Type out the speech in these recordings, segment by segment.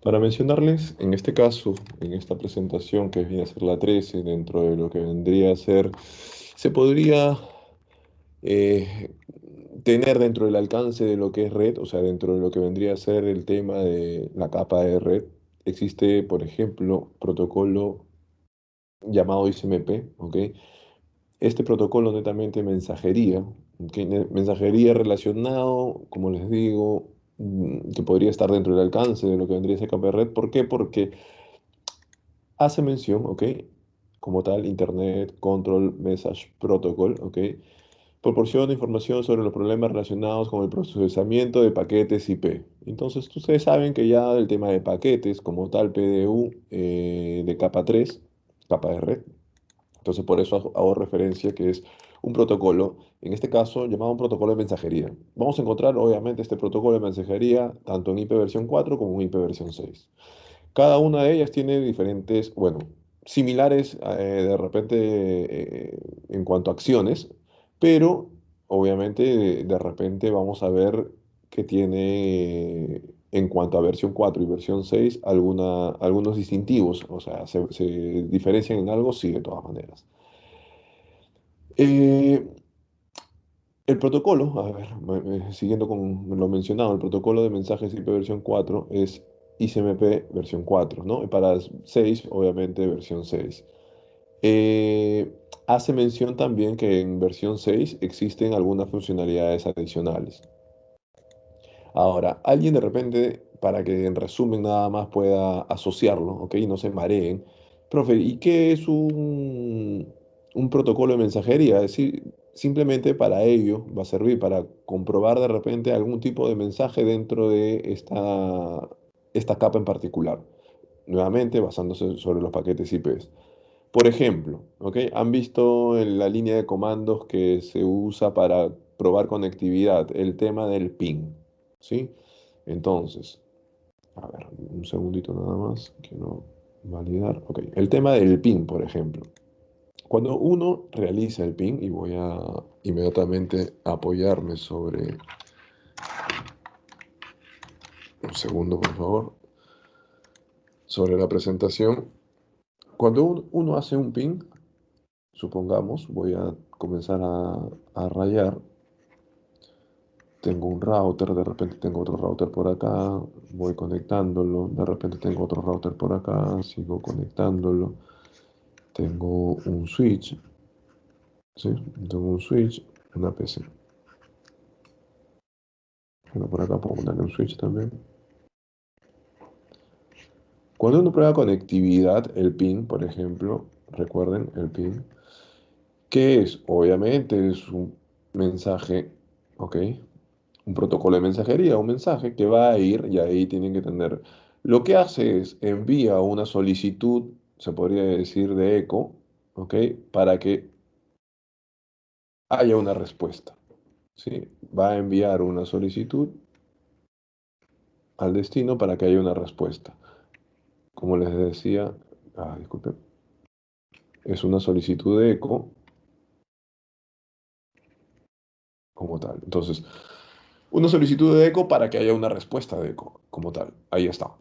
Para mencionarles, en este caso, en esta presentación que viene a ser la 13, dentro de lo que vendría a ser, se podría eh, tener dentro del alcance de lo que es red, o sea, dentro de lo que vendría a ser el tema de la capa de red, existe, por ejemplo, protocolo llamado ICMP, ¿ok? Este protocolo netamente mensajería, ¿ok? Mensajería relacionado, como les digo, que podría estar dentro del alcance de lo que vendría a ser capa de red. ¿Por qué? Porque hace mención, ¿ok? Como tal, Internet Control Message Protocol, ¿ok? Proporciona información sobre los problemas relacionados con el procesamiento de paquetes IP. Entonces, ustedes saben que ya el tema de paquetes, como tal, PDU de capa 3, capa de red. Entonces, por eso hago referencia que es un protocolo, en este caso llamado un protocolo de mensajería. Vamos a encontrar, obviamente, este protocolo de mensajería tanto en IP versión 4 como en IP versión 6. Cada una de ellas tiene diferentes, bueno, similares de repente en cuanto a acciones, pero obviamente de repente vamos a ver que tiene en cuanto a versión 4 y versión 6 algunos distintivos, o sea, se diferencian en algo, sí, de todas maneras. Eh, el protocolo, a ver, siguiendo con lo mencionado, el protocolo de mensajes IP versión 4 es ICMP versión 4, ¿no? Y para 6, obviamente, versión 6. Hace mención también que en versión 6 existen algunas funcionalidades adicionales. Ahora, alguien de repente, para que en resumen nada más pueda asociarlo, ¿ok? Y no se mareen. Profe, ¿y qué es un protocolo de mensajería? Es decir, simplemente para ello va a servir para comprobar de repente algún tipo de mensaje dentro de esta capa en particular. Nuevamente, basándose sobre los paquetes IPs. Por ejemplo, ¿ok? ¿Han visto en la línea de comandos que se usa para probar conectividad el tema del ping? ¿Sí? Entonces, a ver, un segundito nada más, quiero validar. Ok, el tema del ping, por ejemplo. Cuando uno realiza el ping, y voy a inmediatamente apoyarme sobre, un segundo por favor, sobre la presentación. Cuando uno hace un ping, supongamos, voy a comenzar a rayar. Tengo un router, de repente tengo otro router por acá, voy conectándolo, de repente tengo otro router por acá, sigo conectándolo, tengo un switch, ¿sí? Tengo un switch, una PC. Bueno, por acá puedo ponerle un switch también. Cuando uno prueba conectividad, el ping, por ejemplo, recuerden el ping, ¿qué es? Obviamente es un mensaje, ¿ok? Un protocolo de mensajería, un mensaje que va a ir y ahí tienen que tener. Lo que hace es envía una solicitud, se podría decir, de eco, ¿ok? Para que haya una respuesta, ¿sí? Va a enviar una solicitud al destino para que haya una respuesta. Como les decía, disculpen, es una solicitud de eco como tal. Entonces, una solicitud de eco para que haya una respuesta de eco como tal. Ahí está.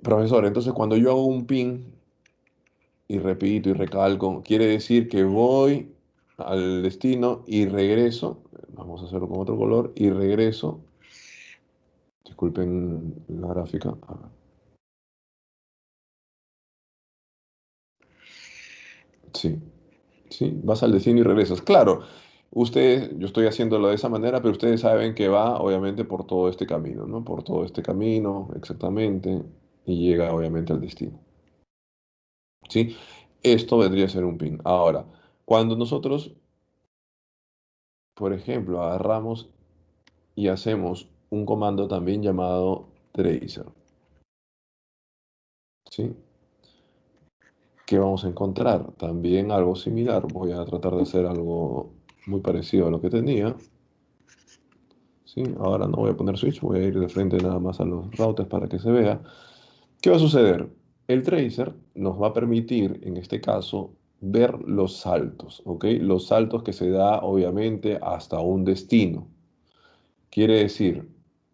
Profesor, entonces cuando yo hago un ping y repito y recalco, quiere decir que voy al destino y regreso, vamos a hacerlo con otro color, y regreso, disculpen la gráfica, sí, sí, vas al destino y regresas. Claro, yo estoy haciéndolo de esa manera, pero ustedes saben que va obviamente por todo este camino, ¿no? Por todo este camino, exactamente, y llega obviamente al destino, ¿sí? Esto vendría a ser un pin. Ahora, cuando nosotros, por ejemplo, agarramos y hacemos un comando también llamado tracer, ¿sí? ¿Qué vamos a encontrar? También algo similar. Voy a tratar de hacer algo muy parecido a lo que tenía, ¿sí? Ahora no voy a poner switch, voy a ir de frente nada más a los routers para que se vea. ¿Qué va a suceder? El tracer nos va a permitir, en este caso, ver los saltos, ¿ok? Los saltos que se da, obviamente, hasta un destino. Quiere decir,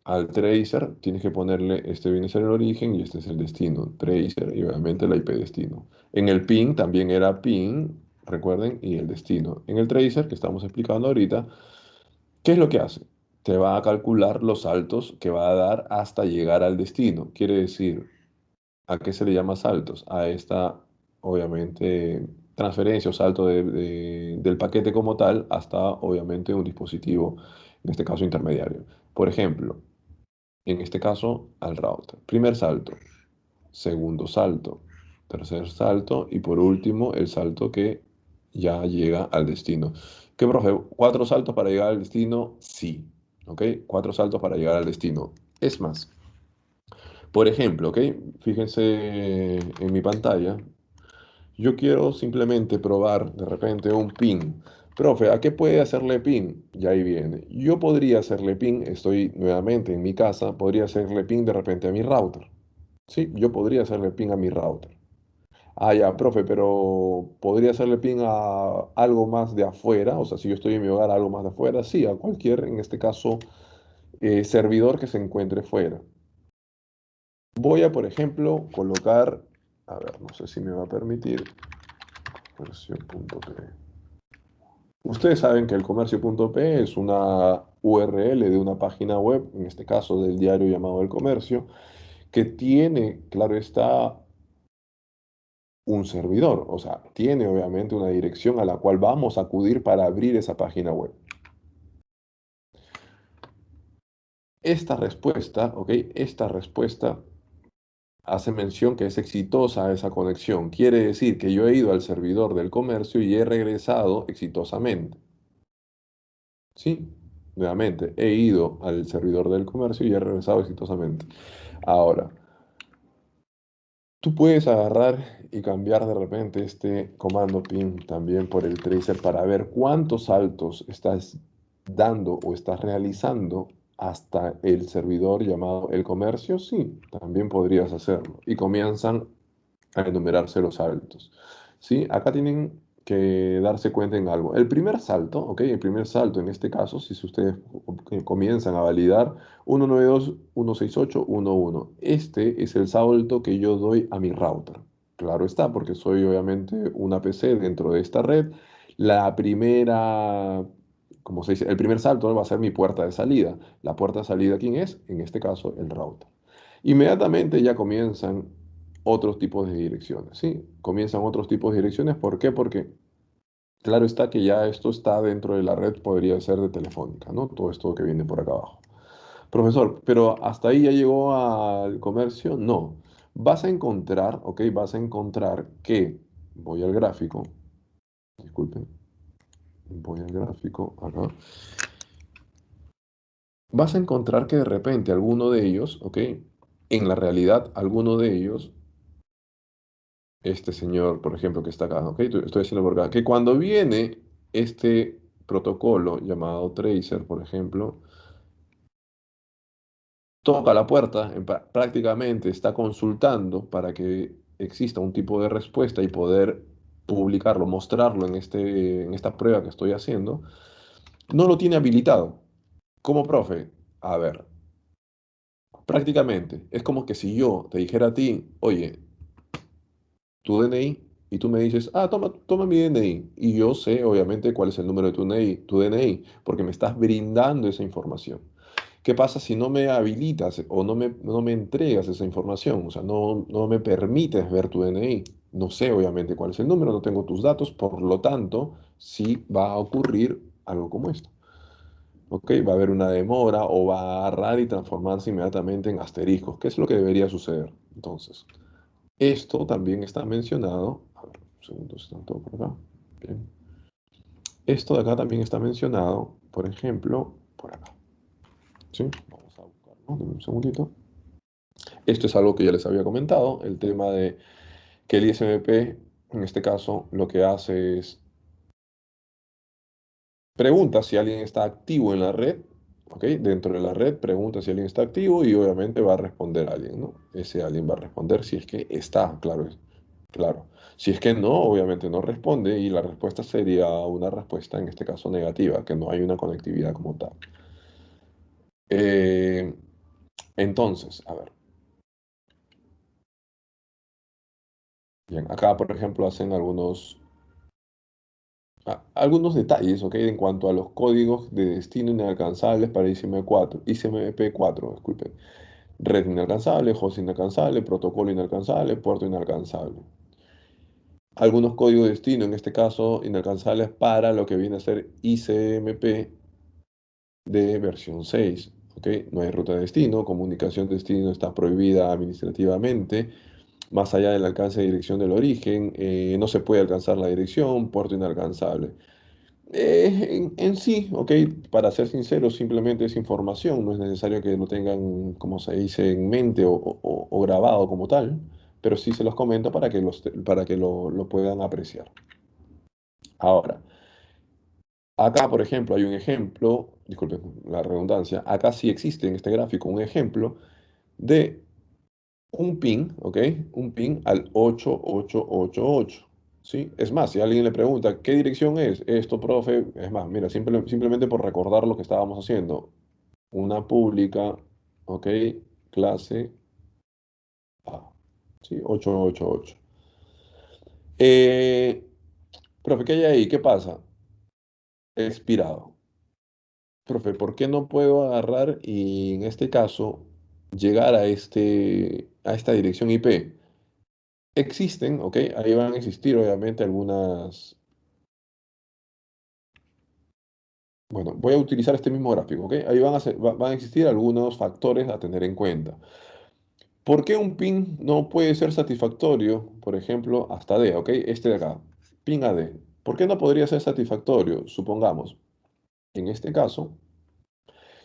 Al tracer tienes que ponerle, este viene a ser el origen y este es el destino. Tracer y obviamente la IP destino. En el ping también era ping, recuerden, y el destino. En el tracer que estamos explicando ahorita, ¿qué es lo que hace? Te va a calcular los saltos que va a dar hasta llegar al destino. Quiere decir, ¿a qué se le llama saltos? A esta, obviamente, transferencia o salto del paquete como tal hasta, obviamente, un dispositivo, en este caso intermediario. Por ejemplo, en este caso, al router. Primer salto, segundo salto, tercer salto y por último, el salto que ya llega al destino. ¿Qué, profe? ¿Cuatro saltos para llegar al destino? Sí. ¿Ok? Cuatro saltos para llegar al destino. Es más, por ejemplo, ¿ok? Fíjense en mi pantalla. Yo quiero simplemente probar de repente un ping. Profe, ¿a qué puede hacerle ping? Y ahí viene. Yo podría hacerle ping, estoy nuevamente en mi casa, podría hacerle ping de repente a mi router. Sí, yo podría hacerle ping a mi router. Ah, ya, profe, pero podría hacerle ping a algo más de afuera. O sea, si yo estoy en mi hogar, algo más de afuera. Sí, a cualquier, en este caso, servidor que se encuentre fuera. Voy a, por ejemplo, colocar, a ver, no sé si me va a permitir, comercio.p. Ustedes saben que el comercio.p es una URL de una página web, en este caso del diario llamado El Comercio, que tiene, claro está, un servidor, o sea, tiene obviamente una dirección a la cual vamos a acudir para abrir esa página web. Esta respuesta, ¿ok? Esta respuesta hace mención que es exitosa esa conexión. Quiere decir que yo he ido al servidor del comercio y he regresado exitosamente. ¿Sí? Nuevamente, he ido al servidor del comercio y he regresado exitosamente. Ahora, tú puedes agarrar y cambiar de repente este comando ping también por el tracer para ver cuántos saltos estás dando o estás realizando hasta el servidor llamado el comercio. Sí, también podrías hacerlo. Y comienzan a enumerarse los saltos. ¿Sí? Acá tienen que darse cuenta en algo. El primer salto, ¿ok? El primer salto en este caso, si ustedes comienzan a validar 192.168.1.1. Este es el salto que yo doy a mi router. Claro está, porque soy obviamente una PC dentro de esta red. La primera, como se dice, el primer salto va a ser mi puerta de salida. La puerta de salida, ¿quién es? En este caso, el router. Inmediatamente ya comienzan otros tipos de direcciones, ¿sí? Comienzan otros tipos de direcciones. ¿Por qué? Porque claro está que ya esto está dentro de la red, podría ser de Telefónica, ¿no? Todo esto que viene por acá abajo. Profesor, pero hasta ahí ya llegó al comercio. No. Vas a encontrar, ¿ok? Vas a encontrar que, voy al gráfico, disculpen, voy al gráfico acá. Vas a encontrar que de repente alguno de ellos, ¿ok? En la realidad, alguno de ellos este señor, por ejemplo, que está acá, ¿ok? Estoy diciendo por acá, que cuando viene este protocolo llamado Tracer, por ejemplo, toca la puerta, prácticamente está consultando para que exista un tipo de respuesta y poder publicarlo, mostrarlo en esta prueba que estoy haciendo, no lo tiene habilitado. Como profe, a ver, prácticamente es como que si yo te dijera a ti, oye, tu DNI y tú me dices, ah, toma mi DNI. Y yo sé, obviamente, cuál es el número de tu DNI, porque me estás brindando esa información. ¿Qué pasa si no me habilitas o no me entregas esa información? O sea, no me permites ver tu DNI. No sé, obviamente, cuál es el número, no tengo tus datos, por lo tanto, sí va a ocurrir algo como esto. ¿Ok? Va a haber una demora o va a agarrar y transformarse inmediatamente en asteriscos. ¿Qué es lo que debería suceder? Entonces, esto también está mencionado. A ver, un segundo, si están todo por acá. Bien. Esto de acá también está mencionado, por ejemplo, por acá. ¿Sí? Vamos a buscarlo. Dame un segundito. Esto es algo que ya les había comentado, el tema de que el ISMP, en este caso, lo que hace es pregunta si alguien está activo en la red, ¿ok? Dentro de la red pregunta si alguien está activo y obviamente va a responder alguien, ¿no? Ese alguien va a responder si es que está, claro, claro. Si es que no, obviamente no responde y la respuesta sería una respuesta en este caso negativa, que no hay una conectividad como tal. Entonces, a ver, bien, acá por ejemplo hacen algunos detalles, ¿ok? En cuanto a los códigos de destino inalcanzables para ICM4, ICMP4, disculpen. Red inalcanzable, host inalcanzable, protocolo inalcanzable, puerto inalcanzable. Algunos códigos de destino, en este caso, inalcanzables para lo que viene a ser ICMP de versión 6. ¿Ok? No hay ruta de destino, comunicación de destino está prohibida administrativamente, más allá del alcance de dirección del origen, no se puede alcanzar la dirección, puerto inalcanzable. En sí, ok, para ser sincero, simplemente es información, no es necesario que lo tengan, como se dice, en mente o grabado como tal, pero sí se los comento para que lo puedan apreciar. Ahora, acá, por ejemplo, hay un ejemplo, disculpen la redundancia, acá sí existe en este gráfico un ejemplo de un ping, ¿ok? Un ping al 8888, ¿sí? Es más, si alguien le pregunta, ¿qué dirección es esto, profe? Es más, mira, simplemente por recordar lo que estábamos haciendo, una pública, ¿ok? Clase A, ¿sí? 888. Eh, profe, ¿qué hay ahí? ¿Qué pasa? Expirado. Profe, ¿por qué no puedo agarrar y en este caso llegar a esta dirección IP? Existen, ¿ok? Ahí van a existir obviamente algunas. Bueno, voy a utilizar este mismo gráfico, ¿ok? Ahí van a existir algunos factores a tener en cuenta. ¿Por qué un pin no puede ser satisfactorio? Por ejemplo, hasta D, ¿ok? Este de acá, pin a D. ¿Por qué no podría ser satisfactorio? Supongamos, en este caso,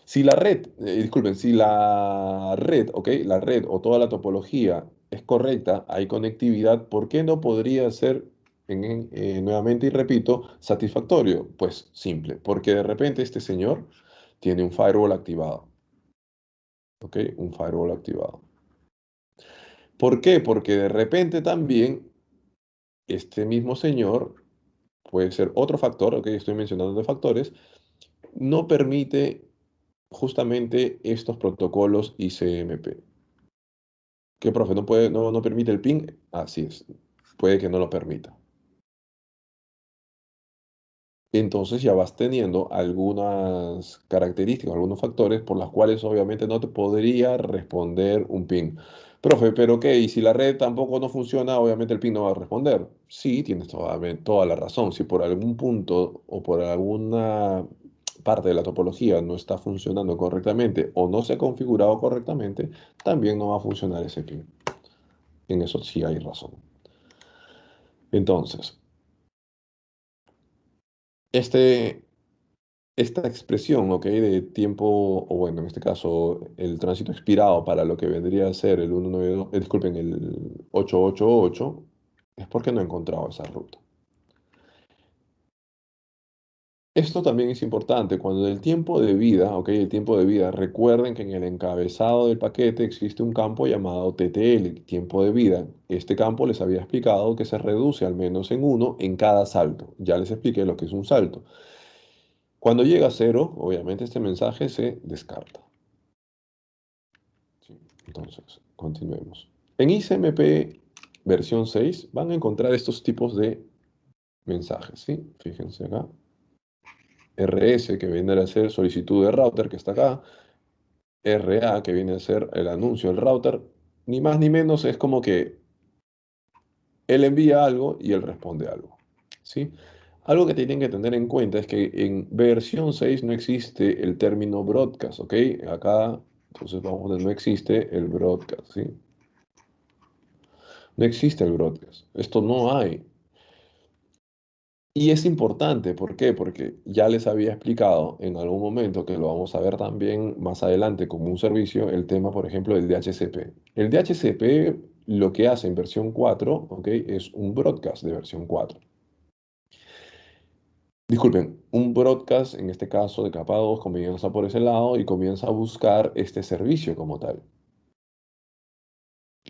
si la red, disculpen, si la red, ¿ok? La red o toda la topología es correcta, hay conectividad, ¿por qué no podría ser, nuevamente y repito, satisfactorio? Pues simple, porque de repente este señor tiene un firewall activado, ¿ok? Un firewall activado. ¿Por qué? Porque de repente también este mismo señor, puede ser otro factor, ¿ok? Estoy mencionando de factores, no permite justamente estos protocolos ICMP. ¿Qué, profe? ¿No puede, no permite el ping? Así es. Puede que no lo permita. Entonces ya vas teniendo algunas características, algunos factores por las cuales obviamente no te podría responder un ping. Profe, pero ¿qué? Y si la red tampoco no funciona, obviamente el ping no va a responder. Sí, tienes toda la razón. Si por algún punto o por alguna parte de la topología no está funcionando correctamente o no se ha configurado correctamente, también no va a funcionar ese ping. En eso sí hay razón. Entonces, este, esta expresión, ¿ok? De tiempo, o bueno, en este caso, el tránsito expirado para lo que vendría a ser el 192, disculpen, el 888, es porque no he encontrado esa ruta. Esto también es importante. Cuando el tiempo de vida, ¿ok? El tiempo de vida, recuerden que en el encabezado del paquete existe un campo llamado TTL, tiempo de vida. Este campo les había explicado que se reduce al menos en uno en cada salto. Ya les expliqué lo que es un salto. Cuando llega a cero, obviamente este mensaje se descarta. ¿Sí? Entonces, continuemos. En ICMP versión 6 van a encontrar estos tipos de mensajes. ¿Sí? Fíjense acá. RS, que viene a ser solicitud de router, que está acá. RA, que viene a ser el anuncio del router. Ni más ni menos es como que él envía algo y él responde algo. ¿Sí? Algo que tienen que tener en cuenta es que en versión 6 no existe el término broadcast, ¿ok? Acá, entonces vamos a poner, no existe el broadcast, ¿sí? No existe el broadcast. Esto no hay. Y es importante, ¿por qué? Porque ya les había explicado en algún momento, que lo vamos a ver también más adelante como un servicio, el tema, por ejemplo, del DHCP. El DHCP lo que hace en versión 4, ¿ok? Es un broadcast de versión 4. Disculpen, un broadcast, en este caso de capa 2, comienza por ese lado y comienza a buscar este servicio como tal.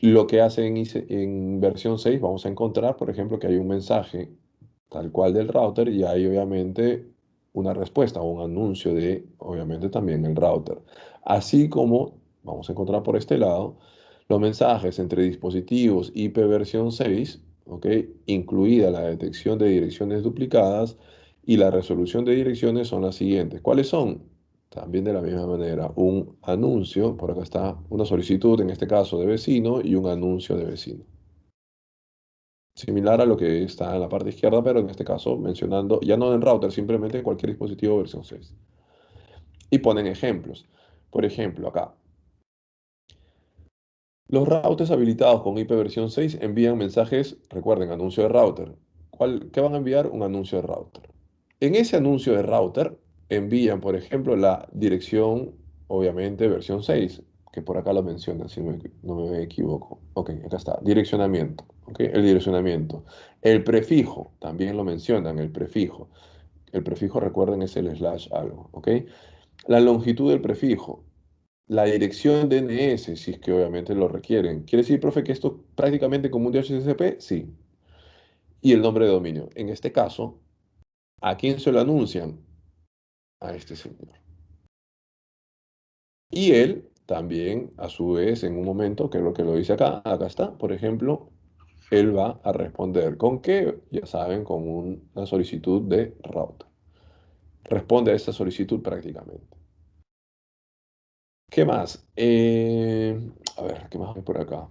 Lo que hace en versión 6, vamos a encontrar, por ejemplo, que hay un mensaje tal cual del router y hay obviamente una respuesta o un anuncio de, obviamente, también el router. Así como vamos a encontrar por este lado, los mensajes entre dispositivos IP versión 6, ¿ok? Incluida la detección de direcciones duplicadas y la resolución de direcciones son las siguientes. ¿Cuáles son? También de la misma manera, un anuncio, por acá está una solicitud, en este caso de vecino, y un anuncio de vecino. Similar a lo que está en la parte izquierda, pero en este caso mencionando, ya no en router, simplemente en cualquier dispositivo versión 6. Y ponen ejemplos. Por ejemplo, acá, los routers habilitados con IP versión 6 envían mensajes, recuerden, anuncio de router. ¿Qué van a enviar? Un anuncio de router. En ese anuncio de router envían, por ejemplo, la dirección, obviamente, versión 6, que por acá lo mencionan, si no me equivoco. Ok, acá está, direccionamiento. Ok, el direccionamiento. El prefijo, también lo mencionan, el prefijo. El prefijo, recuerden, es el slash algo. Ok, la longitud del prefijo. La dirección DNS, si es que obviamente lo requieren. ¿Quiere decir, profe, que esto prácticamente como un DHCP? Sí. Y el nombre de dominio. En este caso, ¿a quién se lo anuncian? A este señor. Y él también, a su vez, en un momento, que es lo que lo dice acá está, por ejemplo, él va a responder con qué, ya saben, con una solicitud de router. Responde a esa solicitud prácticamente. ¿Qué más? A ver, ¿qué más hay por acá?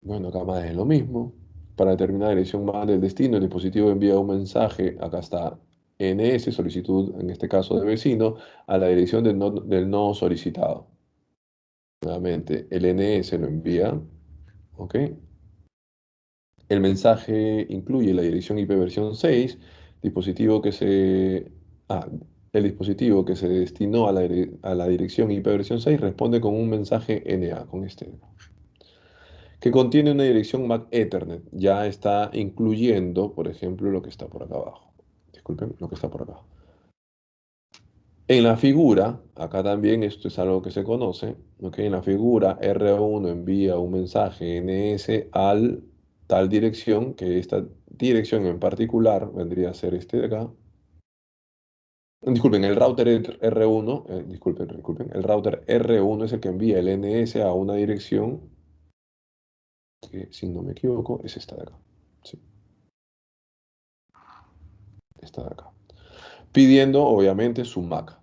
Bueno, acá más es lo mismo. Para determinar la dirección más del destino, el dispositivo envía un mensaje, acá está NS, solicitud, en este caso de vecino, a la dirección del nodo solicitado. Nuevamente, el NS lo envía, ¿ok? El mensaje incluye la dirección IP versión 6, dispositivo que se... Ah, el dispositivo que se destinó a a la dirección IP versión 6 responde con un mensaje NA, con este, que contiene una dirección MAC Ethernet. Ya está incluyendo, por ejemplo, lo que está por acá abajo. Disculpen, lo que está por acá. En la figura, acá también esto es algo que se conoce, ¿ok? En la figura R1 envía un mensaje NS al tal dirección, que esta dirección en particular vendría a ser este de acá. Disculpen, el router R1, disculpen, el router R1 es el que envía el NS a una dirección que, si no me equivoco, es esta de acá. Sí, esta de acá. Pidiendo, obviamente, su MAC.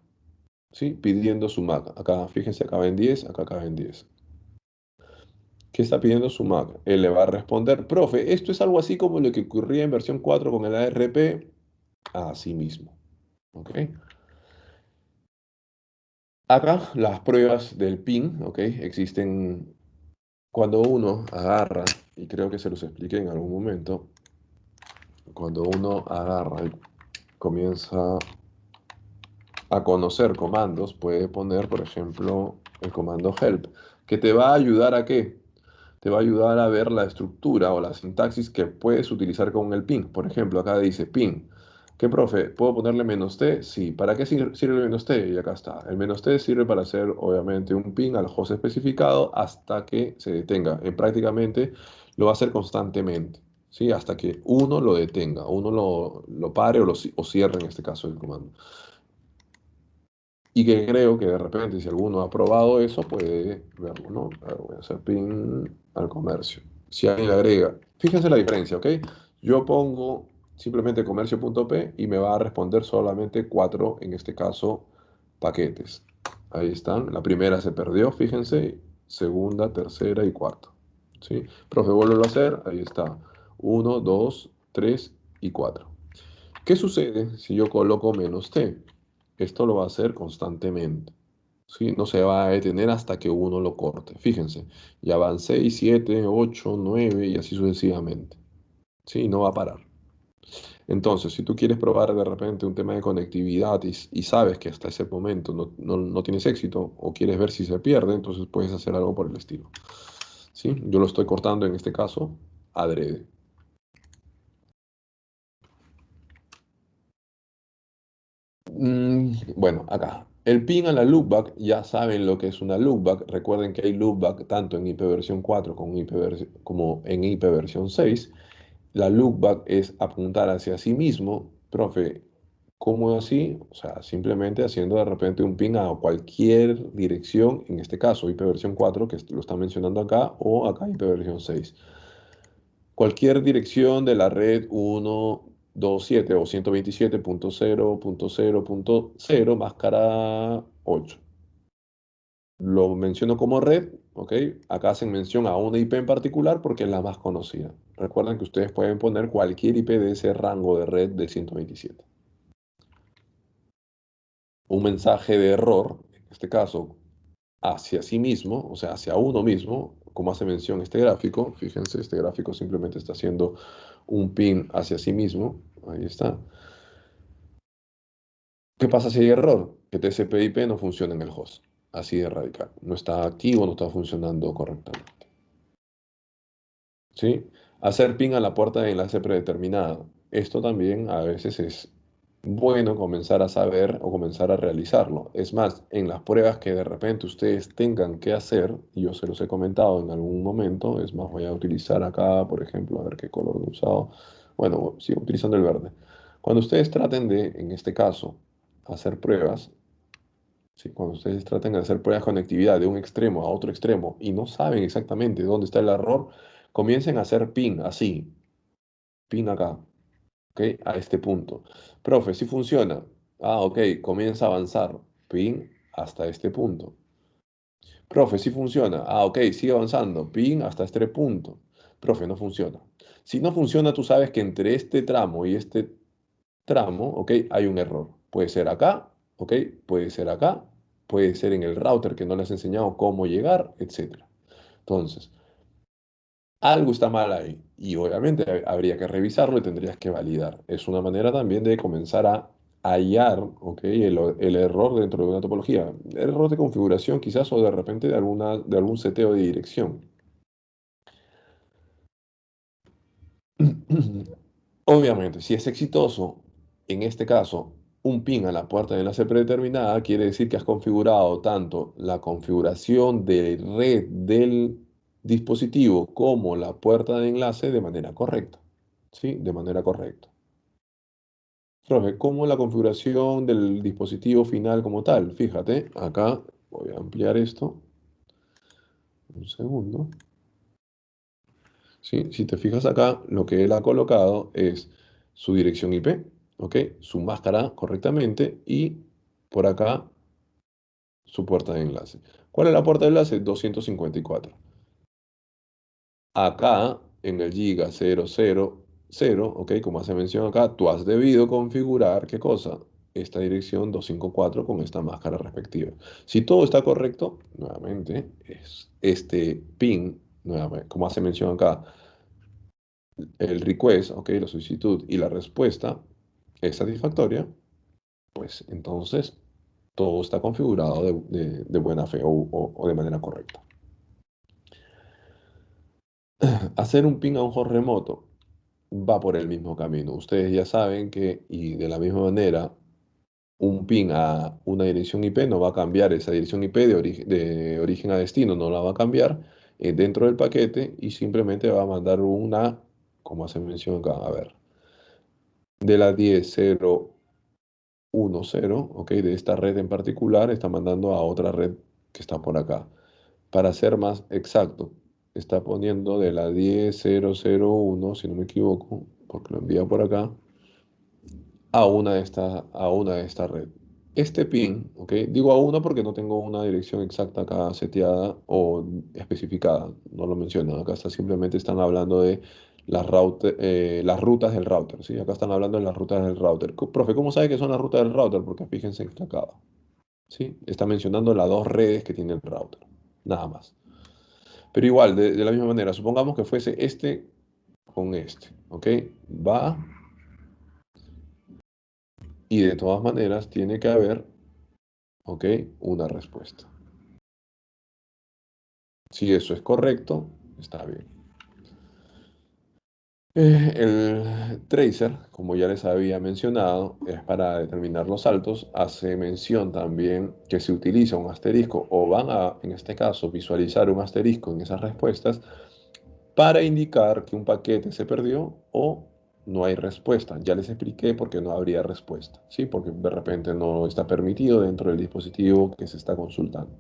¿Sí? Pidiendo su MAC. Acá, fíjense, acá ven 10, acá caben 10. ¿Qué está pidiendo su Mac? Él le va a responder, profe, esto es algo así como lo que ocurría en versión 4 con el ARP, así mismo. ¿Ok? Acá las pruebas del PIN, ¿ok? Existen cuando uno agarra, y creo que se los expliqué en algún momento, cuando uno agarra y comienza a conocer comandos, puede poner, por ejemplo, el comando help, que te va a ayudar a qué? Te va a ayudar a ver la estructura o la sintaxis que puedes utilizar con el pin. Por ejemplo, acá dice pin. ¿Qué, profe? ¿Puedo ponerle menos "-t"? Sí. ¿Para qué sirve el menos "-t"? Y acá está. El menos "-t" sirve para hacer, obviamente, un pin al host especificado hasta que se detenga. Prácticamente lo va a hacer constantemente, ¿sí? Hasta que uno lo detenga, uno lo pare o cierre, en este caso, el comando. Y que creo que de repente, si alguno ha probado eso, puede verlo, ¿no? A ver, voy a hacer pin al comercio. Si alguien le agrega, fíjense la diferencia, ¿ok? Yo pongo simplemente comercio.p y me va a responder solamente cuatro, en este caso, paquetes. Ahí están. La primera se perdió, fíjense. Segunda, tercera y cuarta. ¿Sí? Profe, vuelvo a hacer. Ahí está. Uno, dos, tres y cuatro. ¿Qué sucede si yo coloco menos t? Esto lo va a hacer constantemente. ¿Sí? No se va a detener hasta que uno lo corte. Fíjense, ya van 6, 7, 8, 9 y así sucesivamente. ¿Sí? No va a parar. Entonces, si tú quieres probar de repente un tema de conectividad y sabes que hasta ese momento no tienes éxito o quieres ver si se pierde, entonces puedes hacer algo por el estilo. ¿Sí? Yo lo estoy cortando en este caso adrede. Bueno, acá. El pin a la loopback, ya saben lo que es una loopback. Recuerden que hay loopback tanto en IP versión 4 como en IP versión 6. La loopback es apuntar hacia sí mismo. Profe, ¿Cómo así? O sea, simplemente haciendo de repente un ping a cualquier dirección, en este caso IP versión 4 que lo está mencionando acá, o acá IP versión 6. Cualquier dirección de la red 127 o 127.0.0.0 máscara 8. Lo menciono como red, ¿ok? Acá hacen mención a una IP en particular porque es la más conocida. Recuerden que ustedes pueden poner cualquier IP de ese rango de red de 127. Un mensaje de error, en este caso, hacia sí mismo, o sea, hacia uno mismo, como hace mención este gráfico. Fíjense, este gráfico simplemente está haciendo un pin hacia sí mismo. Ahí está. ¿Qué pasa si hay error? Que TCP/IP no funciona en el host. Así de radical. No está activo, no está funcionando correctamente. ¿Sí? Hacer ping a la puerta de enlace predeterminada. Esto también a veces es bueno comenzar a saber o comenzar a realizarlo. Es más, en las pruebas que de repente ustedes tengan que hacer, y yo se los he comentado en algún momento, es más, voy a utilizar acá, por ejemplo, a ver qué color he usado. Bueno, sigo utilizando el verde. Cuando ustedes traten de, en este caso, hacer pruebas, ¿sí? Cuando ustedes traten de hacer pruebas de conectividad de un extremo a otro extremo y no saben exactamente dónde está el error, comiencen a hacer ping así, ping acá, ¿ok? A este punto. Profe, si funciona. Ah, ok, comienza a avanzar. Ping hasta este punto. Profe, si funciona. Ah, ok, sigue avanzando. Ping hasta este punto. Profe, no funciona. Si no funciona, tú sabes que entre este tramo y este tramo, ¿ok? Hay un error. Puede ser acá, ¿ok? Puede ser acá, puede ser en el router que no les has enseñado cómo llegar, etcétera. Entonces, algo está mal ahí y obviamente habría que revisarlo y tendrías que validar. Es una manera también de comenzar a hallar, ¿ok? El error dentro de una topología. Error de configuración quizás o de repente de algún seteo de dirección. Obviamente, si es exitoso, en este caso, un pin a la puerta de enlace predeterminada, quiere decir que has configurado tanto la configuración de red del dispositivo como la puerta de enlace de manera correcta. ¿Sí? De manera correcta. Profe, ¿cómo la configuración del dispositivo final como tal? Fíjate, acá voy a ampliar esto. Un segundo. ¿Sí? Si te fijas acá, lo que él ha colocado es su dirección IP, ¿ok? Su máscara correctamente y por acá su puerta de enlace. ¿Cuál es la puerta de enlace? 254. Acá en el Giga 000, ¿ok? Como hace mención acá, tú has debido configurar, ¿qué cosa? Esta dirección 254 con esta máscara respectiva. Si todo está correcto, nuevamente, es este pin, nuevamente, como hace mención acá, el request, ok, la solicitud y la respuesta es satisfactoria, pues entonces todo está configurado de buena fe o de manera correcta. Hacer un ping a un host remoto va por el mismo camino. Ustedes ya saben que, y de la misma manera, un ping a una dirección IP no va a cambiar esa dirección IP de origen a destino, no la va a cambiar dentro del paquete y simplemente va a mandar una, como hace mención acá, a ver, de la 10.0.1.0, ¿ok? De esta red en particular, está mandando a otra red que está por acá. Para ser más exacto, está poniendo de la 10.0.0.1, si no me equivoco, porque lo envía por acá, a una de esta red. Este pin, ¿ok? Digo a una porque no tengo una dirección exacta acá seteada o especificada, no lo mencionan. Acá está, simplemente están hablando de las rutas del router, ¿sí? Acá están hablando de las rutas del router. Profe, ¿cómo sabe que son las rutas del router? Porque fíjense que acá, ¿sí? Está mencionando las dos redes que tiene el router, nada más. Pero igual, de la misma manera, supongamos que fuese este con este, ¿ok? Va y de todas maneras tiene que haber, ¿ok? Una respuesta. Si eso es correcto, está bien. El tracer, como ya les había mencionado, es para determinar los saltos. Hace mención también que se utiliza un asterisco o van a, en este caso, visualizar un asterisco en esas respuestas para indicar que un paquete se perdió o no hay respuesta. Ya les expliqué por qué no habría respuesta, ¿sí? Porque de repente no está permitido dentro del dispositivo que se está consultando.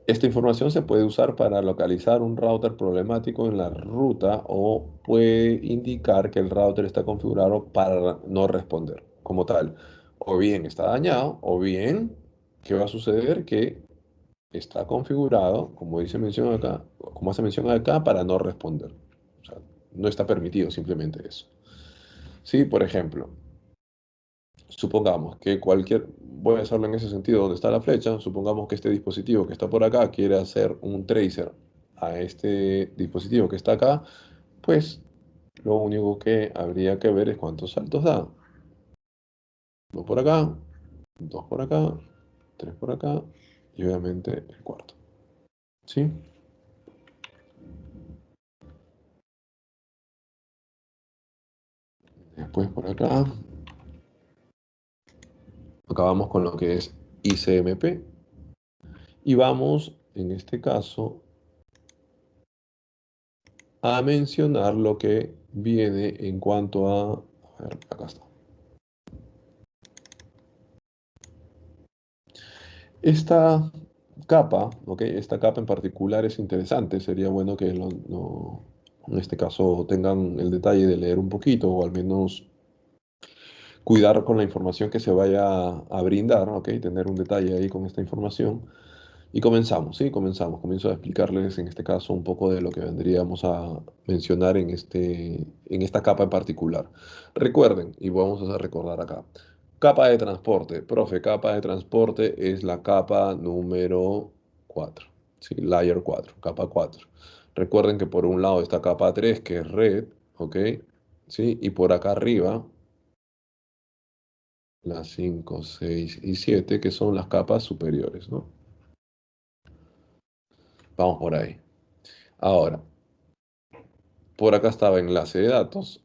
Esta información se puede usar para localizar un router problemático en la ruta o puede indicar que el router está configurado para no responder como tal. O bien está dañado, o bien, ¿qué va a suceder? Que está configurado, como dice mención acá, como hace mención acá, para no responder. O sea, no está permitido simplemente eso. Sí, por ejemplo, supongamos que voy a hacerlo en ese sentido donde está la flecha, supongamos que este dispositivo que está por acá quiere hacer un tracer a este dispositivo que está acá, pues lo único que habría que ver es cuántos saltos da. Uno por acá, dos por acá, tres por acá y obviamente el cuarto. ¿Sí? Después por acá, acabamos con lo que es ICMP y vamos, en este caso, a mencionar lo que viene en cuanto a ver, acá está. Esta capa, ¿ok? Esta capa en particular es interesante. Sería bueno que en este caso tengan el detalle de leer un poquito o al menos cuidar con la información que se vaya a brindar, ¿ok? Tener un detalle ahí con esta información. Y comenzamos, ¿sí? Comenzamos. Comienzo a explicarles en este caso un poco de lo que vendríamos a mencionar en esta capa en particular. Recuerden, y vamos a recordar acá, capa de transporte. Profe, capa de transporte es la capa número 4, ¿sí? Layer 4, capa 4. Recuerden que por un lado está capa 3, que es red, ¿ok? ¿Sí? Y por acá arriba, las 5, 6 y 7, que son las capas superiores, ¿no? Vamos por ahí. Ahora, por acá estaba enlace de datos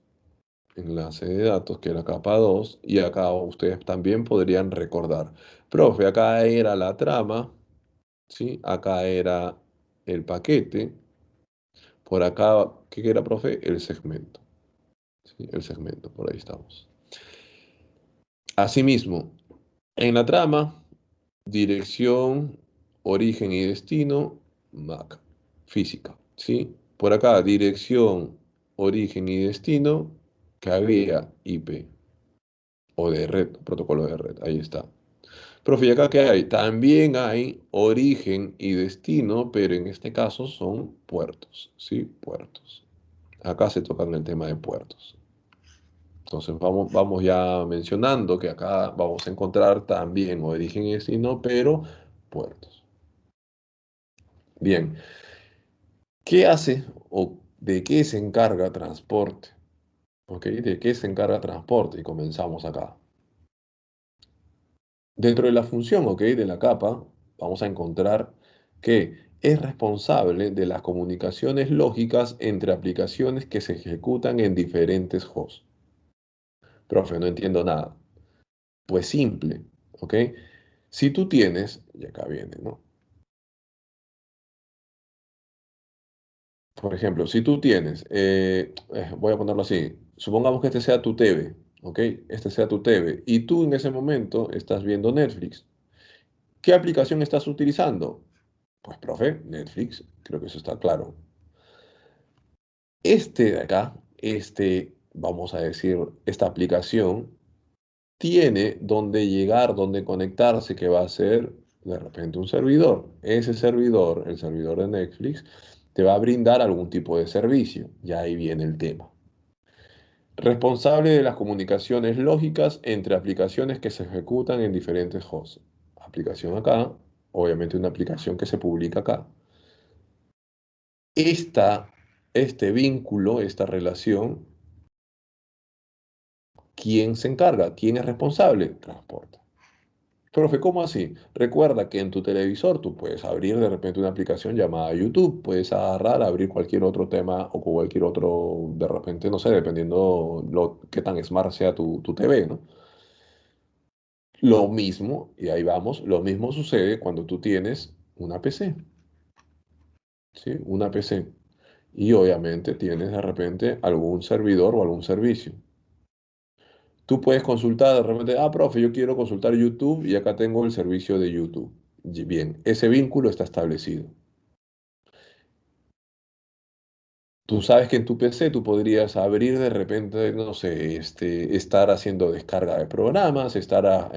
que era capa 2 y acá ustedes también podrían recordar. Profe, acá era la trama, ¿sí? Acá era el paquete, por acá, ¿qué era, profe? El segmento, ¿sí? El segmento, por ahí estamos. Asimismo, en la trama, dirección, origen y destino, MAC, física, ¿sí? Por acá, dirección, origen y destino, que había IP o de red, protocolo de red, ahí está. Profe, ¿y acá qué hay? También hay origen y destino, pero en este caso son puertos, ¿sí? Puertos. Acá se tocan el tema de puertos. Entonces vamos ya mencionando que acá vamos a encontrar también origen y destino, pero puertos. Bien, ¿qué hace o de qué se encarga transporte? ¿Ok? ¿De qué se encarga transporte? Y comenzamos acá. Dentro de la función, ¿ok? De la capa, vamos a encontrar que es responsable de las comunicaciones lógicas entre aplicaciones que se ejecutan en diferentes hosts. Profe, no entiendo nada. Pues simple, ¿ok? Si tú tienes, y acá viene, ¿no? Por ejemplo, si tú tienes, voy a ponerlo así, supongamos que este sea tu TV, ¿ok? Este sea tu TV, y tú en ese momento estás viendo Netflix. ¿Qué aplicación estás utilizando? Pues, profe, Netflix, creo que eso está claro. Este de acá, vamos a decir, esta aplicación, tiene donde llegar, donde conectarse, que va a ser de repente un servidor. Ese servidor, el servidor de Netflix, te va a brindar algún tipo de servicio. Ya ahí viene el tema. Responsable de las comunicaciones lógicas entre aplicaciones que se ejecutan en diferentes hosts. Aplicación acá, obviamente una aplicación que se publica acá. Esta, este vínculo, esta relación, ¿quién se encarga? ¿Quién es responsable? Transporte. Profe, ¿cómo así? Recuerda que en tu televisor tú puedes abrir de repente una aplicación llamada YouTube, puedes agarrar, abrir cualquier otro tema o cualquier otro, de repente, no sé, dependiendo qué tan smart sea tu TV, ¿no? Lo mismo, y ahí vamos, lo mismo sucede cuando tú tienes una PC, ¿sí? Una PC. Y obviamente tienes de repente algún servidor o algún servicio. Tú puedes consultar de repente, ah, profe, yo quiero consultar YouTube y acá tengo el servicio de YouTube. Y bien, ese vínculo está establecido. Tú sabes que en tu PC tú podrías abrir de repente, no sé, estar haciendo descarga de programas, estar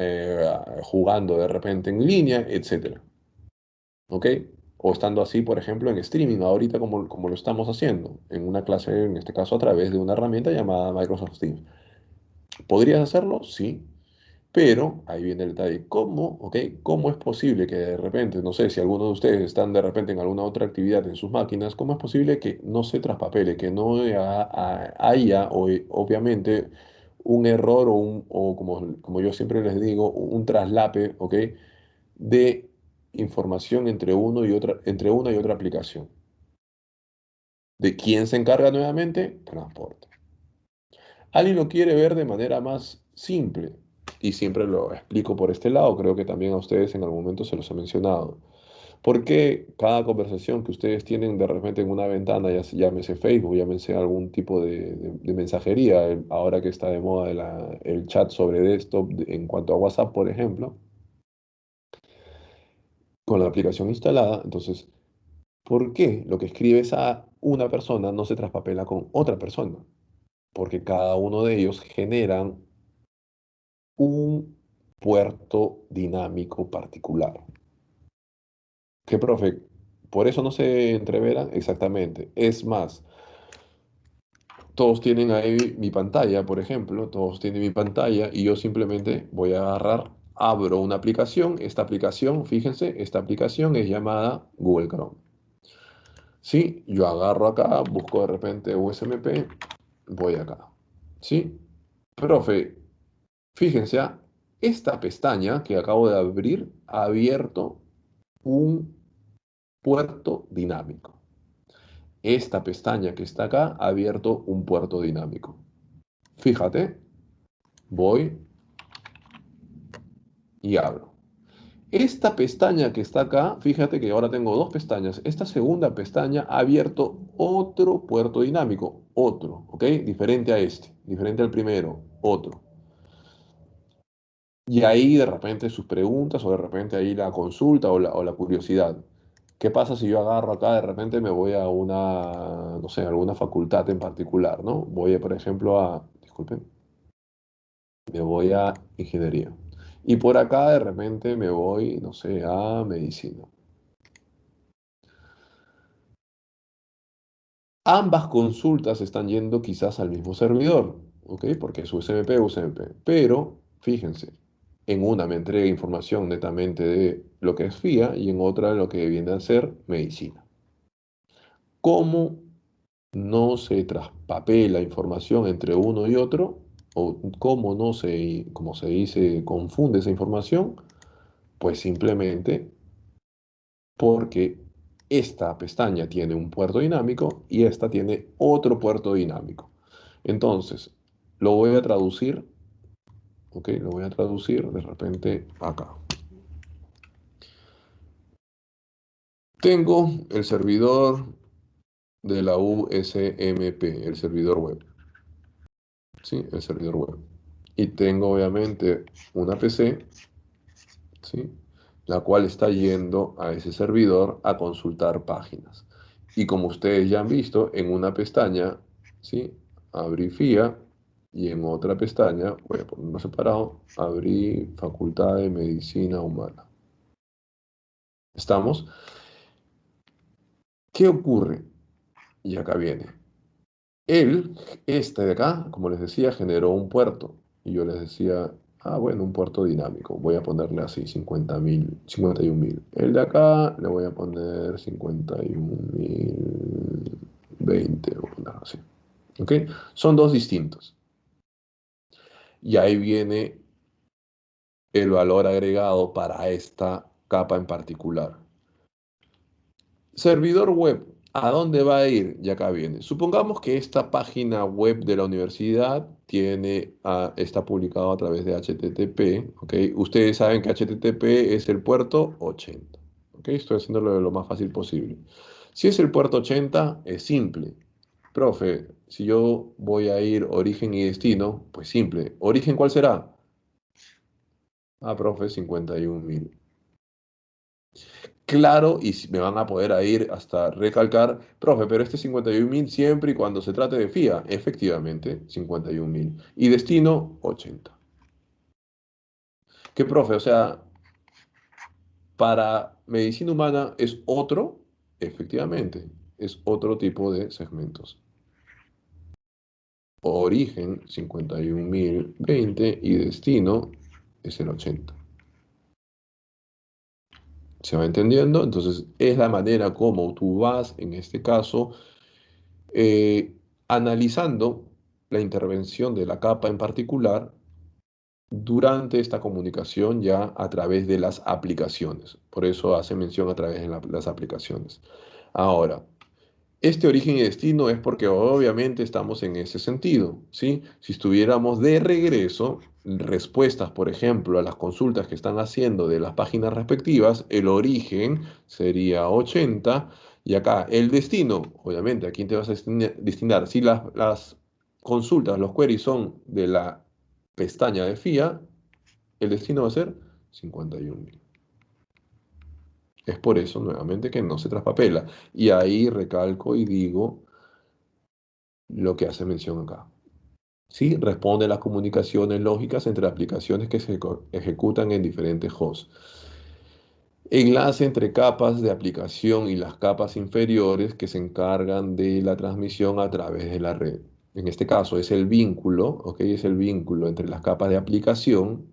jugando de repente en línea, etcétera. ¿Ok? O estando así, por ejemplo, en streaming, ahorita como lo estamos haciendo, en una clase, en este caso a través de una herramienta llamada Microsoft Teams. ¿Podrías hacerlo? Sí. Pero ahí viene el detalle, ¿cómo, ok? ¿Cómo es posible que de repente, no sé, si alguno de ustedes están de repente en alguna otra actividad en sus máquinas, ¿cómo es posible que no se traspapele, que no haya, obviamente, un error o como yo siempre les digo, un traslape, ok, de información entre una y otra aplicación? ¿De quién se encarga nuevamente? Transporte. Alguien lo quiere ver de manera más simple y siempre lo explico por este lado, creo que también a ustedes en algún momento se los he mencionado. ¿Por qué cada conversación que ustedes tienen de repente en una ventana, ya llámese Facebook, llámese algún tipo de mensajería, ahora que está de moda el chat sobre desktop en cuanto a WhatsApp, por ejemplo, con la aplicación instalada, entonces, ¿por qué lo que escribes a una persona no se traspapela con otra persona? Porque cada uno de ellos generan un puerto dinámico particular. ¿Qué, profe? ¿Por eso no se entreveran? Exactamente. Es más, todos tienen ahí mi pantalla, por ejemplo, todos tienen mi pantalla y yo simplemente voy a agarrar, abro una aplicación. Esta aplicación, fíjense, esta aplicación es llamada Google Chrome. Sí, yo agarro acá, busco de repente USMP, voy acá. ¿Sí? Profe, fíjense, esta pestaña que acabo de abrir ha abierto un puerto dinámico. Esta pestaña que está acá ha abierto un puerto dinámico. Fíjate, voy y abro. Esta pestaña que está acá, fíjate que ahora tengo dos pestañas. Esta segunda pestaña ha abierto otro puerto dinámico, otro, ¿ok? Diferente a este, diferente al primero, otro. Y ahí de repente sus preguntas o de repente ahí la consulta o la curiosidad. ¿Qué pasa si yo agarro acá, de repente me voy a una, no sé, alguna facultad en particular, ¿no? Voy, por ejemplo, disculpen, me voy a ingeniería. Y por acá de repente me voy, no sé, a medicina. Ambas consultas están yendo quizás al mismo servidor, ¿ok? Porque es USMP, USMP. Pero, fíjense, en una me entrega información netamente de lo que es FIA y en otra lo que viene a ser medicina. ¿Cómo no se traspapela información entre uno y otro? ¿O cómo no se, como se dice, confunde esa información? Pues simplemente porque esta pestaña tiene un puerto dinámico y esta tiene otro puerto dinámico. Entonces, lo voy a traducir, ¿ok? Lo voy a traducir de repente acá. Tengo el servidor de la USMP, el servidor web, ¿sí? El servidor web. Y tengo obviamente una PC, ¿sí? La cual está yendo a ese servidor a consultar páginas. Y como ustedes ya han visto, en una pestaña, ¿sí? Abrí FIA y en otra pestaña, voy a ponerlo separado, abrí Facultad de Medicina Humana. ¿Estamos? ¿Qué ocurre? Y acá viene. Él, este de acá, como les decía, generó un puerto. Y yo les decía, bueno, un puerto dinámico. Voy a ponerle así 50.000, 51.000. El de acá le voy a poner 51.020 o nada así. ¿Ok? Son dos distintos. Y ahí viene el valor agregado para esta capa en particular. Servidor web, ¿a dónde va a ir? Y acá viene. Supongamos que esta página web de la universidad está publicado a través de HTTP, ¿ok? Ustedes saben que HTTP es el puerto 80, ¿ok? Estoy haciéndolo de lo más fácil posible. Si es el puerto 80, es simple. Profe, si yo voy a ir origen y destino, pues simple. ¿Origen cuál será? Ah, profe, 51.000. Claro, y me van a poder a ir hasta recalcar, profe, pero este 51.000 siempre y cuando se trate de FIA, efectivamente, 51.000. Y destino, 80. ¿Qué, profe? O sea, para medicina humana es otro, efectivamente, es otro tipo de segmentos. Origen, 51.020 y destino es el 80. ¿Se va entendiendo? Entonces, es la manera como tú vas, en este caso, eh, analizando la intervención de la capa en particular durante esta comunicación ya a través de las aplicaciones. Por eso hace mención a través de las aplicaciones. Ahora, este origen y destino es porque obviamente estamos en ese sentido, ¿sí? Si estuviéramos de regreso, respuestas, por ejemplo, a las consultas que están haciendo de las páginas respectivas, el origen sería 80 y acá el destino, obviamente, ¿a quién te vas a destinar? Si las consultas, los queries son de la pestaña de FIA, el destino va a ser 51.000. Es por eso, nuevamente, que no se traspapela. Y ahí recalco y digo lo que hace mención acá. ¿Sí? Responde a las comunicaciones lógicas entre aplicaciones que se ejecutan en diferentes hosts. Enlace entre capas de aplicación y las capas inferiores que se encargan de la transmisión a través de la red. En este caso es el vínculo, ¿ok? Es el vínculo entre las capas de aplicación.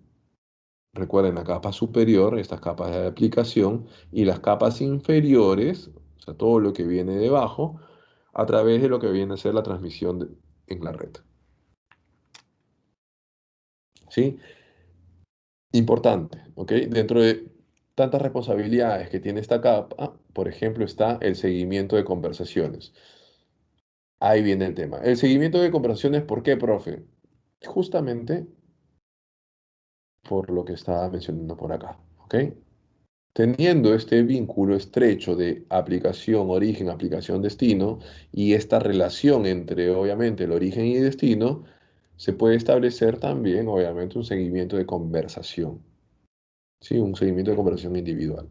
Recuerden la capa superior, estas capas de aplicación, y las capas inferiores, o sea, todo lo que viene debajo, a través de lo que viene a ser la transmisión en la red. ¿Sí? Importante, ¿ok? Dentro de tantas responsabilidades que tiene esta capa, por ejemplo, está el seguimiento de conversaciones. Ahí viene el tema. El seguimiento de conversaciones, ¿por qué, profe? Justamente por lo que estaba mencionando por acá, ¿ok? Teniendo este vínculo estrecho de aplicación, origen, aplicación, destino, y esta relación entre, obviamente, el origen y destino, se puede establecer también, obviamente, un seguimiento de conversación, ¿sí? Un seguimiento de conversación individual.